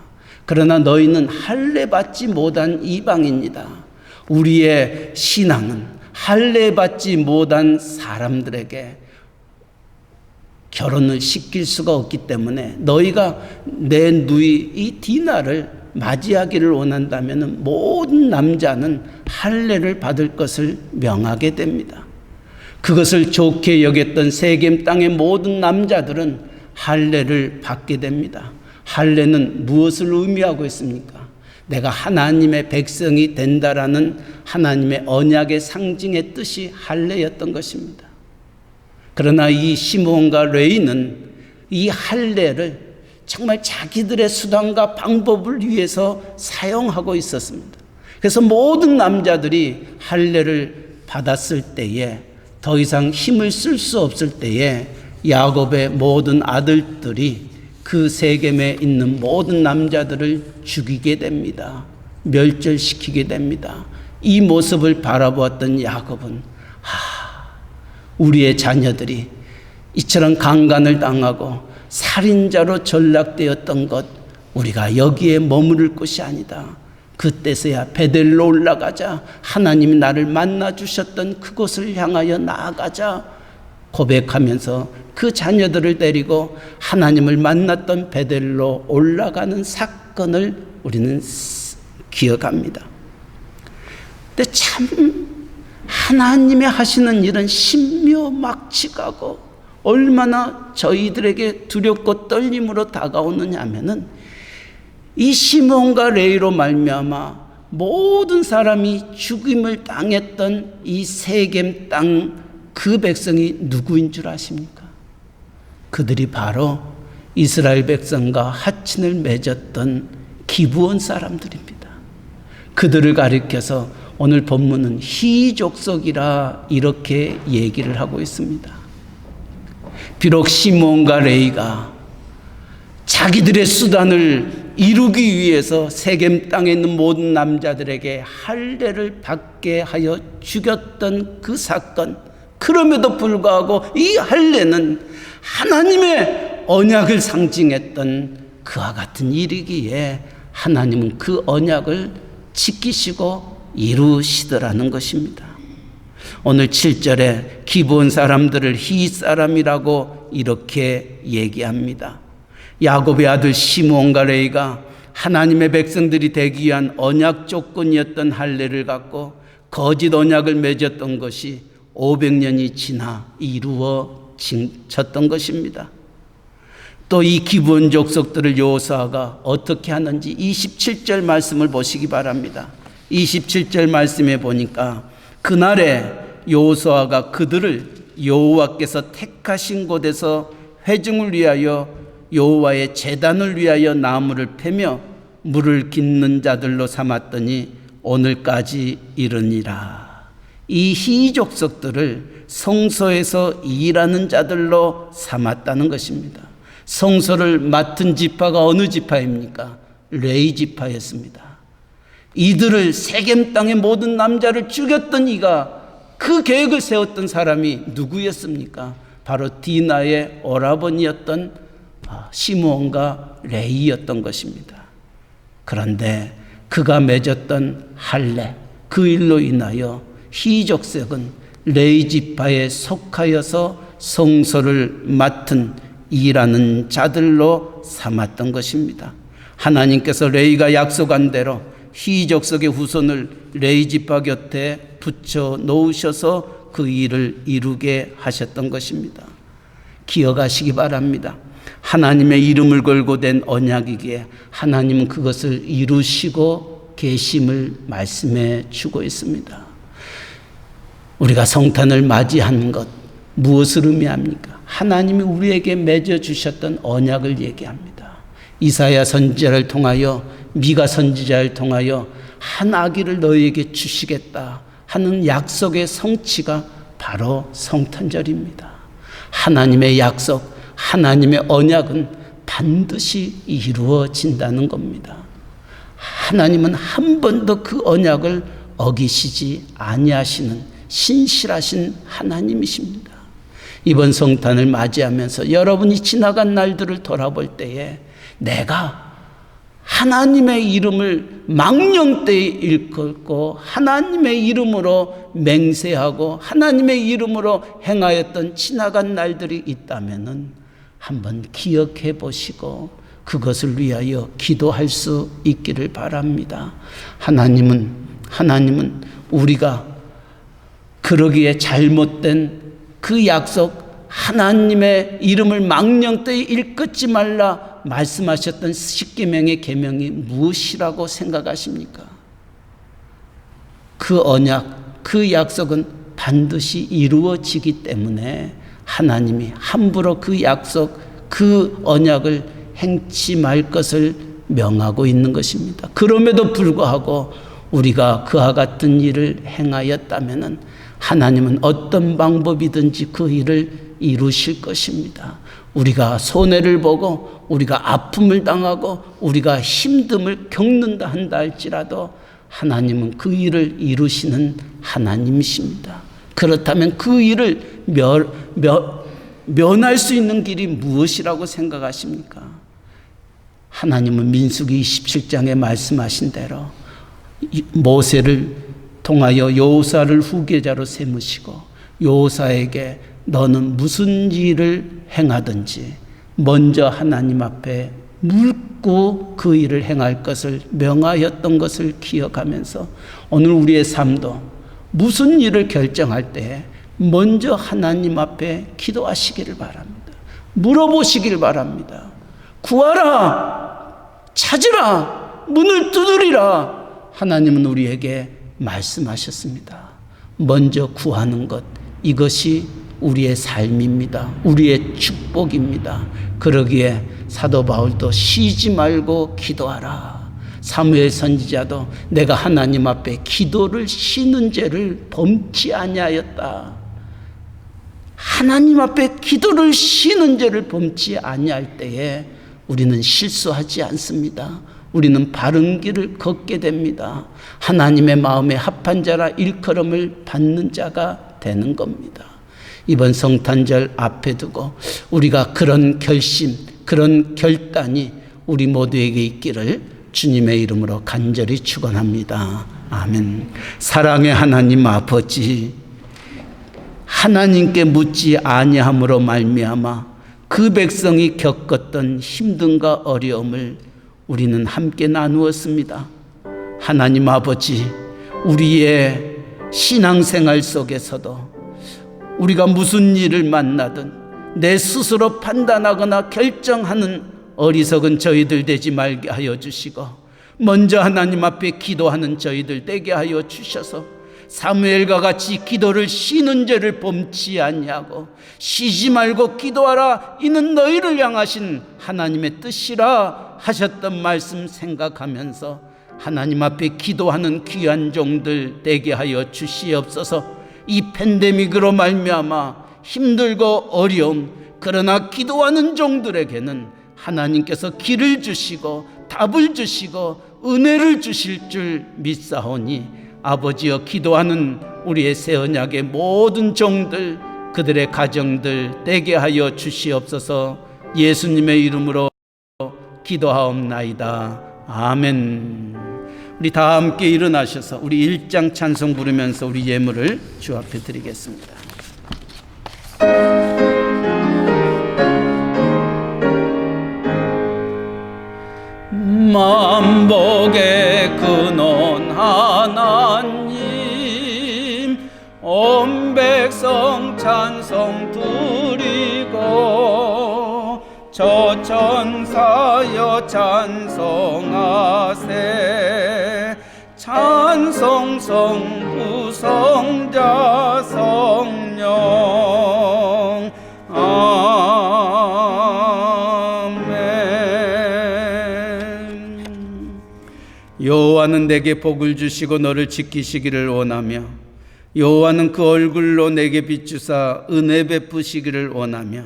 S1: 그러나 너희는 할례 받지 못한 이방인이다. 우리의 신앙은 할례 받지 못한 사람들에게 결혼을 시킬 수가 없기 때문에 너희가 내 누이 이 디나를 맞이하기를 원한다면은 모든 남자는 할례를 받을 것을 명하게 됩니다. 그것을 좋게 여겼던 세겜 땅의 모든 남자들은 할례를 받게 됩니다. 할례는 무엇을 의미하고 있습니까? 내가 하나님의 백성이 된다라는 하나님의 언약의 상징의 뜻이 할례였던 것입니다. 그러나 이 시몬과 레위는 이 할례를 정말 자기들의 수단과 방법을 위해서 사용하고 있었습니다. 그래서 모든 남자들이 할례를 받았을 때에 더 이상 힘을 쓸 수 없을 때에 야곱의 모든 아들들이 그 세겜에 있는 모든 남자들을 죽이게 됩니다. 멸절시키게 됩니다. 이 모습을 바라보았던 야곱은 우리의 자녀들이 이처럼 강간을 당하고 살인자로 전락되었던 것, 우리가 여기에 머무를 것이 아니다. 그때서야 베델로 올라가자, 하나님이 나를 만나 주셨던 그곳을 향하여 나아가자 고백하면서 그 자녀들을 데리고 하나님을 만났던 베델로 올라가는 사건을 우리는 기억합니다. 근데 참 하나님의 하시는 일은 신묘막측하고 얼마나 저희들에게 두렵고 떨림으로 다가오느냐 하면은 이 시몬과 레위로 말미암아 모든 사람이 죽임을 당했던 이 세겜 땅 그 백성이 누구인 줄 아십니까? 그들이 바로 이스라엘 백성과 하친을 맺었던 기브온 사람들입니다. 그들을 가리켜서 오늘 본문은 희족속이라 이렇게 얘기를 하고 있습니다. 비록 시몬과 레위가 자기들의 수단을 이루기 위해서 세겜 땅에 있는 모든 남자들에게 할례를 받게 하여 죽였던 그 사건, 그럼에도 불구하고 이 할례는 하나님의 언약을 상징했던 그와 같은 일이기에 하나님은 그 언약을 지키시고 이루시더라는 것입니다. 오늘 7절에 기브온 사람들을 히 사람이라고 이렇게 얘기합니다. 야곱의 아들 시므온과 레위가 하나님의 백성들이 되기 위한 언약 조건이었던 할례를 갖고 거짓 언약을 맺었던 것이 500년이 지나 이루어졌던 것입니다. 또 이 기브온 족속들을 여호수아가 어떻게 하는지 27절 말씀을 보시기 바랍니다. 27절 말씀에 보니까 그날에 여호수아가 그들을 여호와께서 택하신 곳에서 회중을 위하여 여호와의 제단을 위하여 나무를 패며 물을 깃는 자들로 삼았더니 오늘까지 이르니라. 이 희족석들을 성소에서 일하는 자들로 삼았다는 것입니다. 성소를 맡은 지파가 어느 지파입니까? 레위 지파였습니다. 이들을 세겜 땅의 모든 남자를 죽였던 이가 그 계획을 세웠던 사람이 누구였습니까? 바로 디나의 오라버니였던 시므온과 레위였던 것입니다. 그런데 그가 맺었던 할례, 그 일로 인하여 희족색은 레위 지파에 속하여서 성소를 맡은 일하는 자들로 삼았던 것입니다. 하나님께서 레위가 약속한 대로 희족석의 후손을 레위 지파 곁에 붙여 놓으셔서 그 일을 이루게 하셨던 것입니다. 기억하시기 바랍니다. 하나님의 이름을 걸고 된 언약이기에 하나님은 그것을 이루시고 계심을 말씀해 주고 있습니다. 우리가 성탄을 맞이하는 것 무엇을 의미합니까? 하나님이 우리에게 맺어 주셨던 언약을 얘기합니다. 이사야 선지자를 통하여 미가 선지자를 통하여 한 아기를 너희에게 주시겠다 하는 약속의 성취가 바로 성탄절입니다. 하나님의 약속, 하나님의 언약은 반드시 이루어진다는 겁니다. 하나님은 한 번도 그 언약을 어기시지 아니하시는 신실하신 하나님이십니다. 이번 성탄을 맞이하면서 여러분이 지나간 날들을 돌아볼 때에 내가 하나님의 이름을 망령되이 일컫고 하나님의 이름으로 맹세하고 하나님의 이름으로 행하였던 지나간 날들이 있다면은 한번 기억해 보시고 그것을 위하여 기도할 수 있기를 바랍니다. 하나님은 우리가 그러기에 잘못된 그 약속, 하나님의 이름을 망령되이 일컫지 말라 말씀하셨던 십계명의 계명이 무엇이라고 생각하십니까? 그 언약, 그 약속은 반드시 이루어지기 때문에 하나님이 함부로 그 약속, 그 언약을 행치 말 것을 명하고 있는 것입니다. 그럼에도 불구하고 우리가 그와 같은 일을 행하였다면 하나님은 어떤 방법이든지 그 일을 이루실 것입니다. 우리가 손해를 보고 우리가 아픔을 당하고 우리가 힘듦을 겪는다 한다 할지라도 하나님은 그 일을 이루시는 하나님이십니다. 그렇다면 그 일을 면할 수 있는 길이 무엇이라고 생각하십니까? 하나님은 민수기 27장에 말씀하신 대로 모세를 통하여 여호사를 후계자로 세우시고 여호사에게 너는 무슨 일을 행하든지 먼저 하나님 앞에 묻고 그 일을 행할 것을 명하였던 것을 기억하면서 오늘 우리의 삶도 무슨 일을 결정할 때 먼저 하나님 앞에 기도하시기를 바랍니다. 물어보시기를 바랍니다. 구하라, 찾으라, 문을 두드리라. 하나님은 우리에게 말씀하셨습니다. 먼저 구하는 것, 이것이 우리의 삶입니다. 우리의 축복입니다. 그러기에 사도 바울도 쉬지 말고 기도하라. 사무엘 선지자도 내가 하나님 앞에 기도를 쉬는 죄를 범치 아니하였다. 하나님 앞에 기도를 쉬는 죄를 범치 아니할 때에 우리는 실수하지 않습니다. 우리는 바른 길을 걷게 됩니다. 하나님의 마음에 합한 자라 일컬음을 받는 자가 되는 겁니다. 이번 성탄절 앞에 두고 우리가 그런 결심, 그런 결단이 우리 모두에게 있기를 주님의 이름으로 간절히 축원합니다. 아멘. 사랑의 하나님 아버지, 하나님께 묻지 아니함으로 말미암아 그 백성이 겪었던 힘듦과 어려움을 우리는 함께 나누었습니다. 하나님 아버지, 우리의 신앙생활 속에서도 우리가 무슨 일을 만나든 내 스스로 판단하거나 결정하는 어리석은 저희들 되지 말게 하여 주시고 먼저 하나님 앞에 기도하는 저희들 되게 하여 주셔서 사무엘과 같이 기도를 쉬는 죄를 범치 아니하고 쉬지 말고 기도하라, 이는 너희를 향하신 하나님의 뜻이라 하셨던 말씀 생각하면서 하나님 앞에 기도하는 귀한 종들 되게 하여 주시옵소서. 이 팬데믹으로 말미암아 힘들고 어려움, 그러나 기도하는 종들에게는 하나님께서 길을 주시고 답을 주시고 은혜를 주실 줄 믿사오니 아버지여, 기도하는 우리의 새 언약의 모든 종들, 그들의 가정들 되게 하여 주시옵소서. 예수님의 이름으로 기도하옵나이다. 아멘. 우리 다 함께 일어나셔서 우리 1장 찬송 부르면서 우리 예물을 주 앞에 드리겠습니다. 만복의 근원 하나님, 온 백성 찬송 드리고 저 천사여 찬송하세. 찬송 성부 성자 성령 아멘. 여호와는 내게 복을 주시고 너를 지키시기를 원하며 여호와는 그 얼굴로 내게 비추사 은혜 베푸시기를 원하며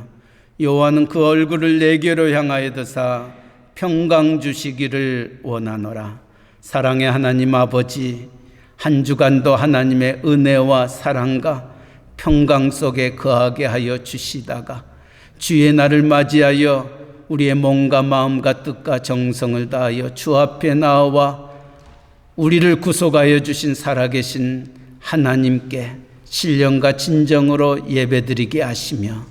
S1: 여호와는 그 얼굴을 내게로 향하여 드사 평강 주시기를 원하노라. 사랑의 하나님 아버지, 한 주간도 하나님의 은혜와 사랑과 평강 속에 거하게 하여 주시다가 주의 날을 맞이하여 우리의 몸과 마음과 뜻과 정성을 다하여 주 앞에 나와 우리를 구속하여 주신 살아계신 하나님께 신령과 진정으로 예배드리게 하시며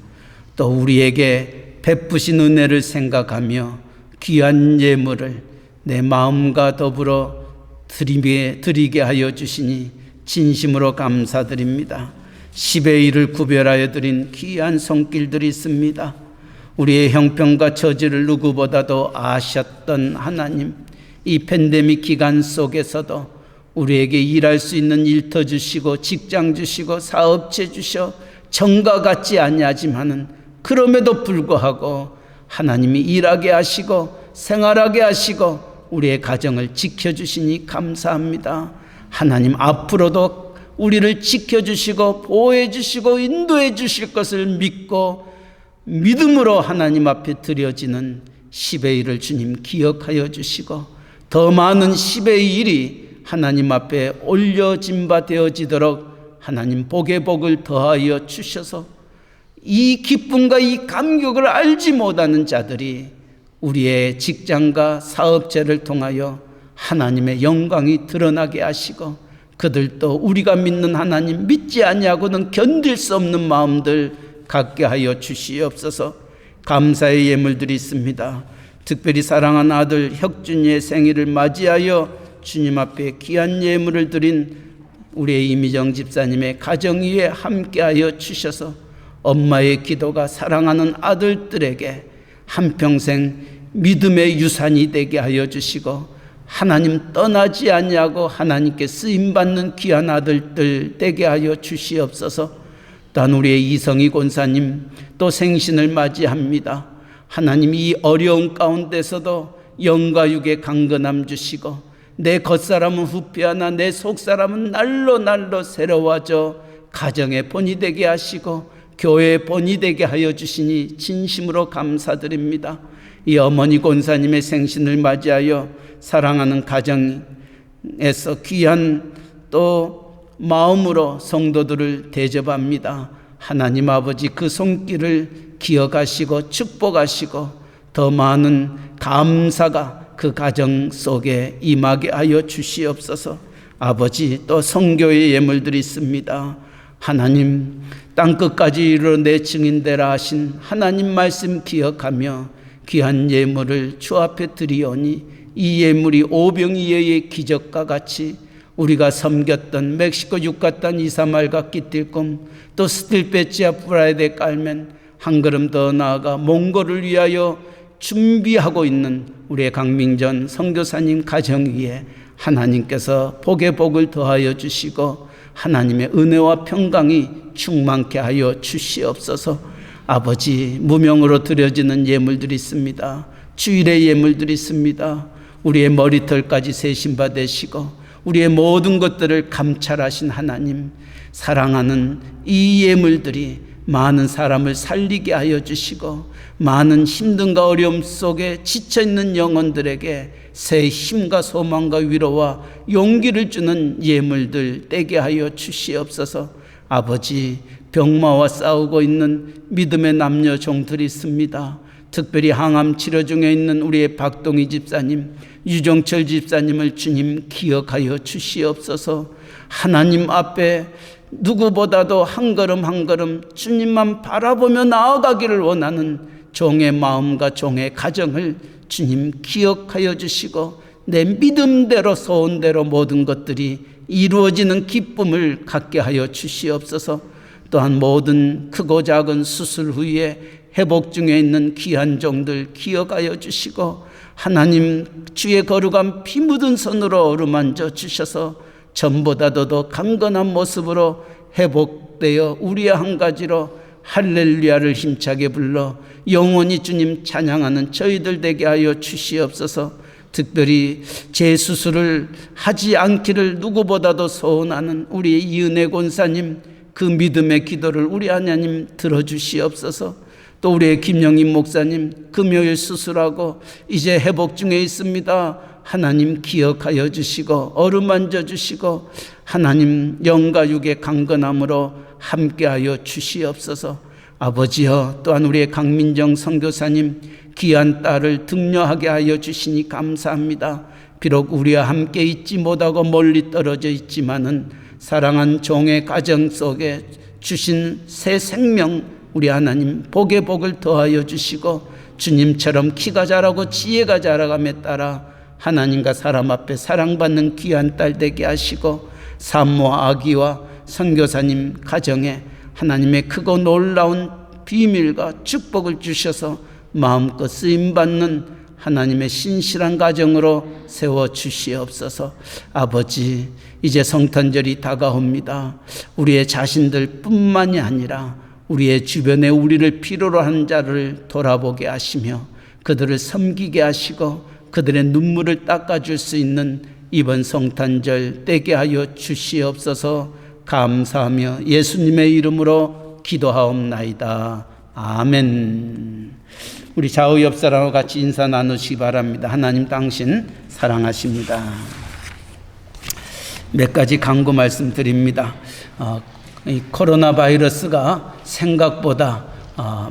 S1: 또 우리에게 베푸신 은혜를 생각하며 귀한 예물을 내 마음과 더불어 드리게 하여 주시니 진심으로 감사드립니다. 10의 1을 구별하여 드린 귀한 손길들이 있습니다. 우리의 형편과 처지를 누구보다도 아셨던 하나님, 이 팬데믹 기간 속에서도 우리에게 일할 수 있는 일터 주시고 직장 주시고 사업체 주셔 정과 같지 아니하지만은 그럼에도 불구하고 하나님이 일하게 하시고 생활하게 하시고 우리의 가정을 지켜주시니 감사합니다. 하나님 앞으로도 우리를 지켜주시고 보호해주시고 인도해 주실 것을 믿고 믿음으로 하나님 앞에 드려지는 10의 1을 주님 기억하여 주시고 더 많은 10의 1이 하나님 앞에 올려진 바 되어지도록 하나님 복의 복을 더하여 주셔서 이 기쁨과 이 감격을 알지 못하는 자들이 우리의 직장과 사업체를 통하여 하나님의 영광이 드러나게 하시고 그들도 우리가 믿는 하나님 믿지 아니하고는 견딜 수 없는 마음들 갖게 하여 주시옵소서. 감사의 예물들이 있습니다. 특별히 사랑하는 아들 혁준이의 생일을 맞이하여 주님 앞에 귀한 예물을 드린 우리의 이미정 집사님의 가정 위에 함께하여 주셔서 엄마의 기도가 사랑하는 아들들에게 한평생 믿음의 유산이 되게 하여 주시고 하나님 떠나지 아니하고 하나님께 쓰임받는 귀한 아들들 되게 하여 주시옵소서. 또한 우리의 이성희 권사님 또 생신을 맞이합니다. 하나님 이 어려운 가운데서도 영과 육의 강건함 주시고 내 겉사람은 후피하나 내 속사람은 날로 새로워져 가정의 본이 되게 하시고 교회의 본이 되게 하여 주시니 진심으로 감사드립니다. 이 어머니 권사님의 생신을 맞이하여 사랑하는 가정에서 귀한 또 마음으로 성도들을 대접합니다. 하나님 아버지 그 손길을 기억하시고 축복하시고 더 많은 감사가 그 가정 속에 임하게 하여 주시옵소서. 아버지 또 성교의 예물들이 있습니다. 하나님 땅끝까지 이르러 내 증인되라 하신 하나님 말씀 기억하며 귀한 예물을 주 앞에 드리오니 이 예물이 오병이어의 기적과 같이 우리가 섬겼던 멕시코 유카탄 이사말과 끼틸꿈 또 스틸페치아 프라이데 깔멘 한 걸음 더 나아가 몽골을 위하여 준비하고 있는 우리의 강민전 선교사님 가정 위에 하나님께서 복의 복을 더하여 주시고 하나님의 은혜와 평강이 충만케 하여 주시옵소서. 아버지 무명으로 드려지는 예물들이 있습니다. 주일의 예물들이 있습니다. 우리의 머리털까지 세신 바 되시고 우리의 모든 것들을 감찰하신 하나님, 사랑하는 이 예물들이 많은 사람을 살리게 하여 주시고 많은 힘든가 어려움 속에 지쳐있는 영혼들에게 새 힘과 소망과 위로와 용기를 주는 예물들 떼게 하여 주시옵소서. 아버지, 병마와 싸우고 있는 믿음의 남녀 종들이 있습니다. 특별히 항암 치료 중에 있는 우리의 박동희 집사님, 유정철 집사님을 주님 기억하여 주시옵소서. 하나님 앞에 누구보다도 한 걸음 한 걸음 주님만 바라보며 나아가기를 원하는 종의 마음과 종의 가정을 주님 기억하여 주시고 내 믿음대로 소원대로 모든 것들이 이루어지는 기쁨을 갖게 하여 주시옵소서. 또한 모든 크고 작은 수술 후에 회복 중에 있는 귀한 종들 기억하여 주시고 하나님 주의 거룩한 피 묻은 손으로 어루만져 주셔서 전보다도 더 강건한 모습으로 회복되어 우리의 한 가지로 할렐루야를 힘차게 불러 영원히 주님 찬양하는 저희들 되게 하여 주시옵소서. 특별히 재수술을 하지 않기를 누구보다도 소원하는 우리의 이은혜 권사님, 그 믿음의 기도를 우리 하나님 들어주시옵소서. 또 우리의 김영임 목사님 금요일 수술하고 이제 회복 중에 있습니다. 하나님 기억하여 주시고 어루만져 주시고 하나님 영과 육의 강건함으로 함께하여 주시옵소서. 아버지여, 또한 우리의 강민정 선교사님 귀한 딸을 등려하게 하여 주시니 감사합니다. 비록 우리와 함께 있지 못하고 멀리 떨어져 있지만은 사랑한 종의 가정 속에 주신 새 생명 우리 하나님 복의 복을 더하여 주시고 주님처럼 키가 자라고 지혜가 자라감에 따라 하나님과 사람 앞에 사랑받는 귀한 딸 되게 하시고 산모와 아기와 선교사님 가정에 하나님의 크고 놀라운 비밀과 축복을 주셔서 마음껏 쓰임받는 하나님의 신실한 가정으로 세워주시옵소서. 아버지, 이제 성탄절이 다가옵니다. 우리의 자신들 뿐만이 아니라 우리의 주변에 우리를 필요로 하는 자를 돌아보게 하시며 그들을 섬기게 하시고 그들의 눈물을 닦아줄 수 있는 이번 성탄절 되게 하여 주시옵소서. 감사하며 예수님의 이름으로 기도하옵나이다. 아멘. 우리 좌우 옆 사람과 같이 인사 나누시기 바랍니다. 하나님 당신 사랑하십니다. 몇 가지 강구 말씀드립니다. 이 코로나 바이러스가 생각보다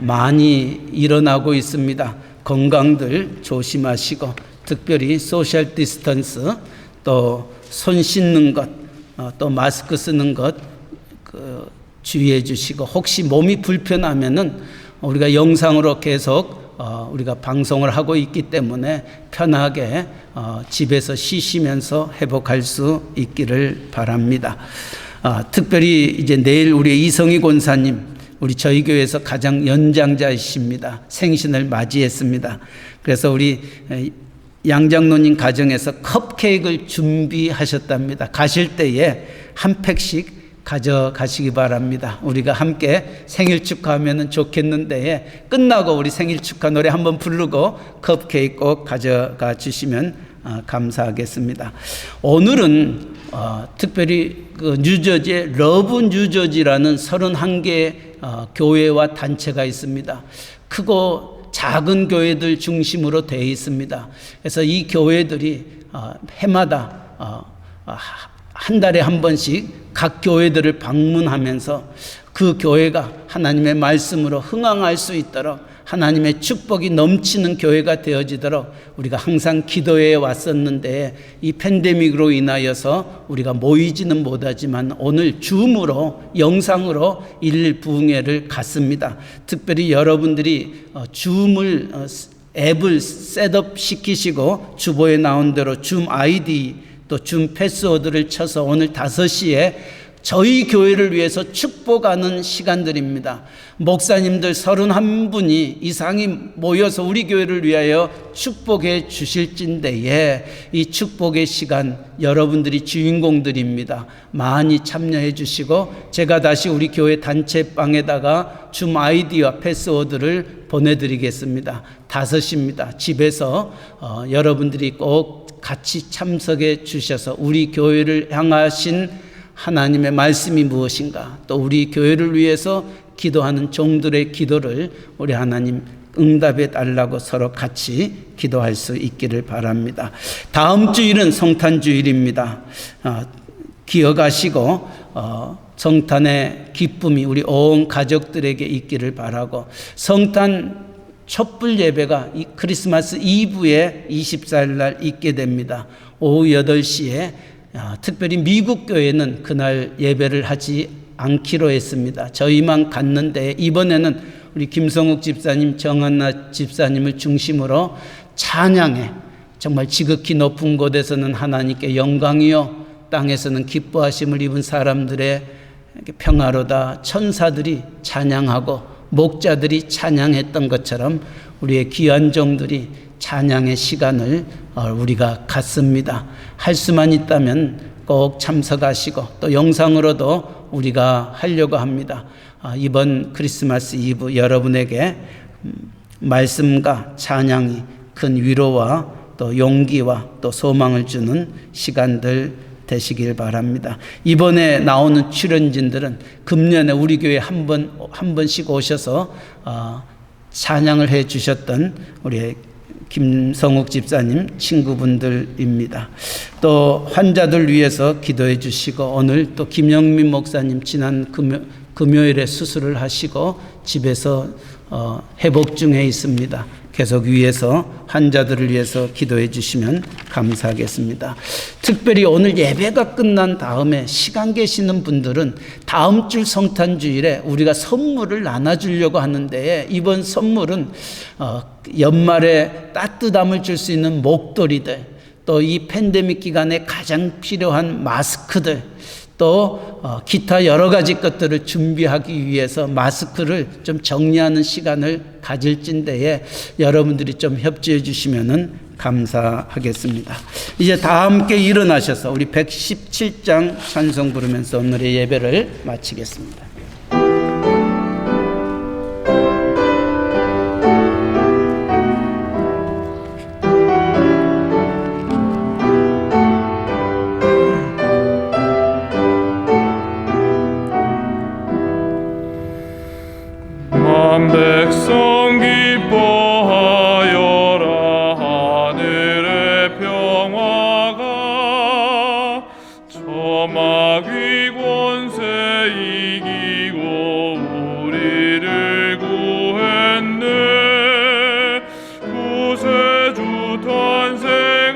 S1: 많이 일어나고 있습니다. 건강들 조심하시고 특별히 소셜 디스턴스, 또 손 씻는 것, 또 마스크 쓰는 것 주의해 주시고 혹시 몸이 불편하면은 우리가 영상으로 계속 우리가 방송을 하고 있기 때문에 편하게 집에서 쉬시면서 회복할 수 있기를 바랍니다. 특별히 이제 내일 우리 이성희 권사님, 우리 저희 교회에서 가장 연장자이십니다. 생신을 맞이했습니다. 그래서 우리 양장로님 가정에서 컵케이크를 준비하셨답니다. 가실 때에 한 팩씩 가져가시기 바랍니다. 우리가 함께 생일 축하하면 좋겠는데 끝나고 우리 생일 축하 노래 한번 부르고 컵케이크 꼭 가져가 주시면 감사하겠습니다. 오늘은 특별히 그 뉴저지의 러브 뉴저지라는 31개의 교회와 단체가 있습니다. 크고 작은 교회들 중심으로 되어 있습니다. 그래서 이 교회들이 해마다 한 달에 한 번씩 각 교회들을 방문하면서 그 교회가 하나님의 말씀으로 흥황할 수 있도록 하나님의 축복이 넘치는 교회가 되어지도록 우리가 항상 기도해 왔었는데 이 팬데믹으로 인하여서 우리가 모이지는 못하지만 오늘 줌으로 영상으로 일부흥회를 갔습니다. 특별히 여러분들이 줌을 앱을 셋업 시키시고 주보에 나온 대로 줌 아이디 또 줌 패스워드를 쳐서 오늘 5시에 저희 교회를 위해서 축복하는 시간들입니다. 목사님들 31분이 이상이 모여서 우리 교회를 위하여 축복해 주실진데에 이 축복의 시간 여러분들이 주인공들입니다. 많이 참여해 주시고 제가 다시 우리 교회 단체방에다가 줌 아이디와 패스워드를 보내드리겠습니다. 5시입니다. 집에서 여러분들이 꼭 같이 참석해 주셔서 우리 교회를 향하신 하나님의 말씀이 무엇인가, 또 우리 교회를 위해서 기도하는 종들의 기도를 우리 하나님 응답해 달라고 서로 같이 기도할 수 있기를 바랍니다. 다음 주일은 성탄주일입니다. 기억하시고 성탄의 기쁨이 우리 온 가족들에게 있기를 바라고, 성탄 촛불 예배가 이 크리스마스 이브에 24일 날 있게 됩니다. 오후 8시에 특별히 미국 교회는 그날 예배를 하지 않기로 했습니다. 저희만 갔는데 이번에는 우리 김성욱 집사님, 정한나 집사님을 중심으로 찬양에 정말 지극히 높은 곳에서는 하나님께 영광이요 땅에서는 기뻐하심을 입은 사람들의 평화로다 천사들이 찬양하고 목자들이 찬양했던 것처럼 우리의 귀한 종들이 찬양의 시간을 우리가 갖습니다. 할 수만 있다면 꼭 참석하시고 또 영상으로도 우리가 하려고 합니다. 이번 크리스마스 이브 여러분에게 말씀과 찬양이 큰 위로와 또 용기와 또 소망을 주는 시간들 되시길 바랍니다. 이번에 나오는 출연진들은 금년에 우리 교회 한 번씩 오셔서 찬양을 해 주셨던 우리 김성욱 집사님 친구분들입니다. 또 환자들 위해서 기도해 주시고, 오늘 또 김영민 목사님 지난 금요일에 수술을 하시고 집에서 회복 중에 있습니다. 계속 위해서 환자들을 위해서 기도해 주시면 감사하겠습니다. 특별히 오늘 예배가 끝난 다음에 시간 계시는 분들은 다음 주 성탄주일에 우리가 선물을 나눠주려고 하는데, 이번 선물은 연말에 따뜻함을 줄 수 있는 목도리들, 또 이 팬데믹 기간에 가장 필요한 마스크들, 또 기타 여러 가지 것들을 준비하기 위해서 마스크를 좀 정리하는 시간을 가질진데에 여러분들이 좀 협조해 주시면 감사하겠습니다. 이제 다 함께 일어나셔서 우리 117장 찬송 부르면서 오늘의 예배를 마치겠습니다.
S2: 백성 기뻐하여라. 하늘의 평화가 저마귀 권세 이기고 우리를 구했네. 구세주 탄생하심을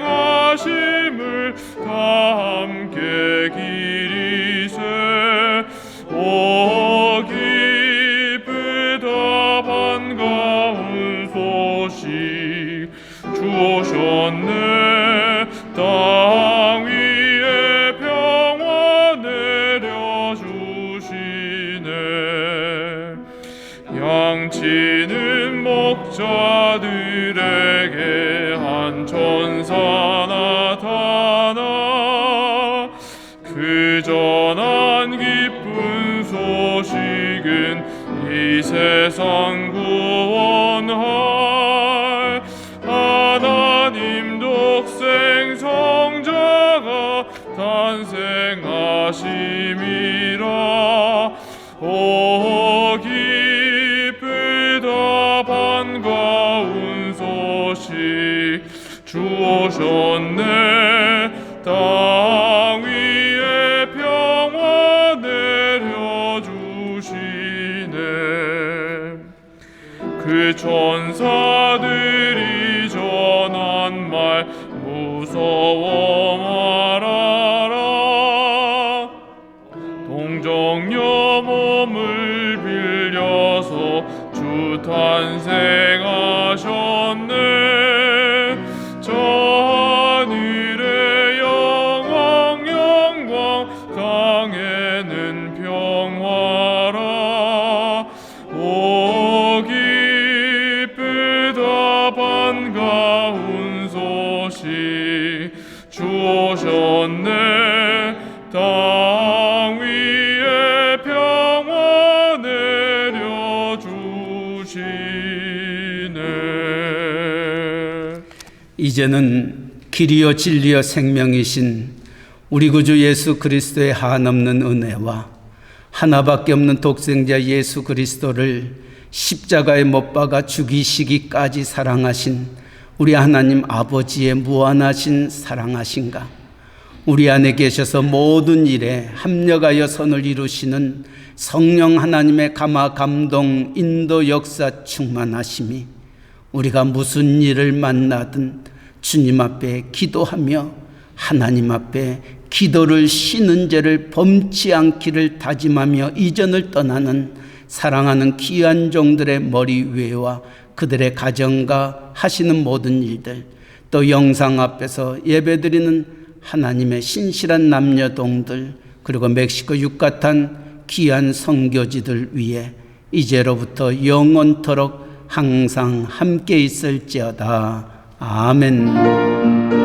S2: 다 함께 기리세. 오 반가운 소식 주오셨네. 땅 위에 평화 내려주시네. 양치는 목자들에게 한 천사 나타나. 그 전한 기쁜 소식은 이 세상 구원할 하나님 독생 성자가 탄생하심이라. 오 기쁘다 반가운 소식 주오셨네. 땅 위에 평화 내려주시네. 그 천사들이 전한 말 무서워 말아라. 동정녀 몸을 빌려서 주 탄생하셨네. 저 하늘의 영광 영광 땅에는 평화라. 오 기쁘다 반가운 소식 주오셨네. 땅 위에 평화 내려주시네.
S1: 이제는 길이요 진리요 생명이신 우리 구주 예수 그리스도의 한없는 은혜와 하나밖에 없는 독생자 예수 그리스도를 십자가에 못 박아 죽이시기까지 사랑하신 우리 하나님 아버지의 무한하신 사랑하신가, 우리 안에 계셔서 모든 일에 합력하여 선을 이루시는 성령 하나님의 감화 감동 인도 역사 충만하심이 우리가 무슨 일을 만나든 주님 앞에 기도하며 하나님 앞에 기도를 쉬는 죄를 범치 않기를 다짐하며 이전을 떠나는 사랑하는 귀한 종들의 머리 위에와 그들의 가정과 하시는 모든 일들, 또 영상 앞에서 예배드리는 하나님의 신실한 남녀동들, 그리고 멕시코 유카탄 귀한 선교지들 위해 이제로부터 영원토록 항상 함께 있을지어다. 아멘.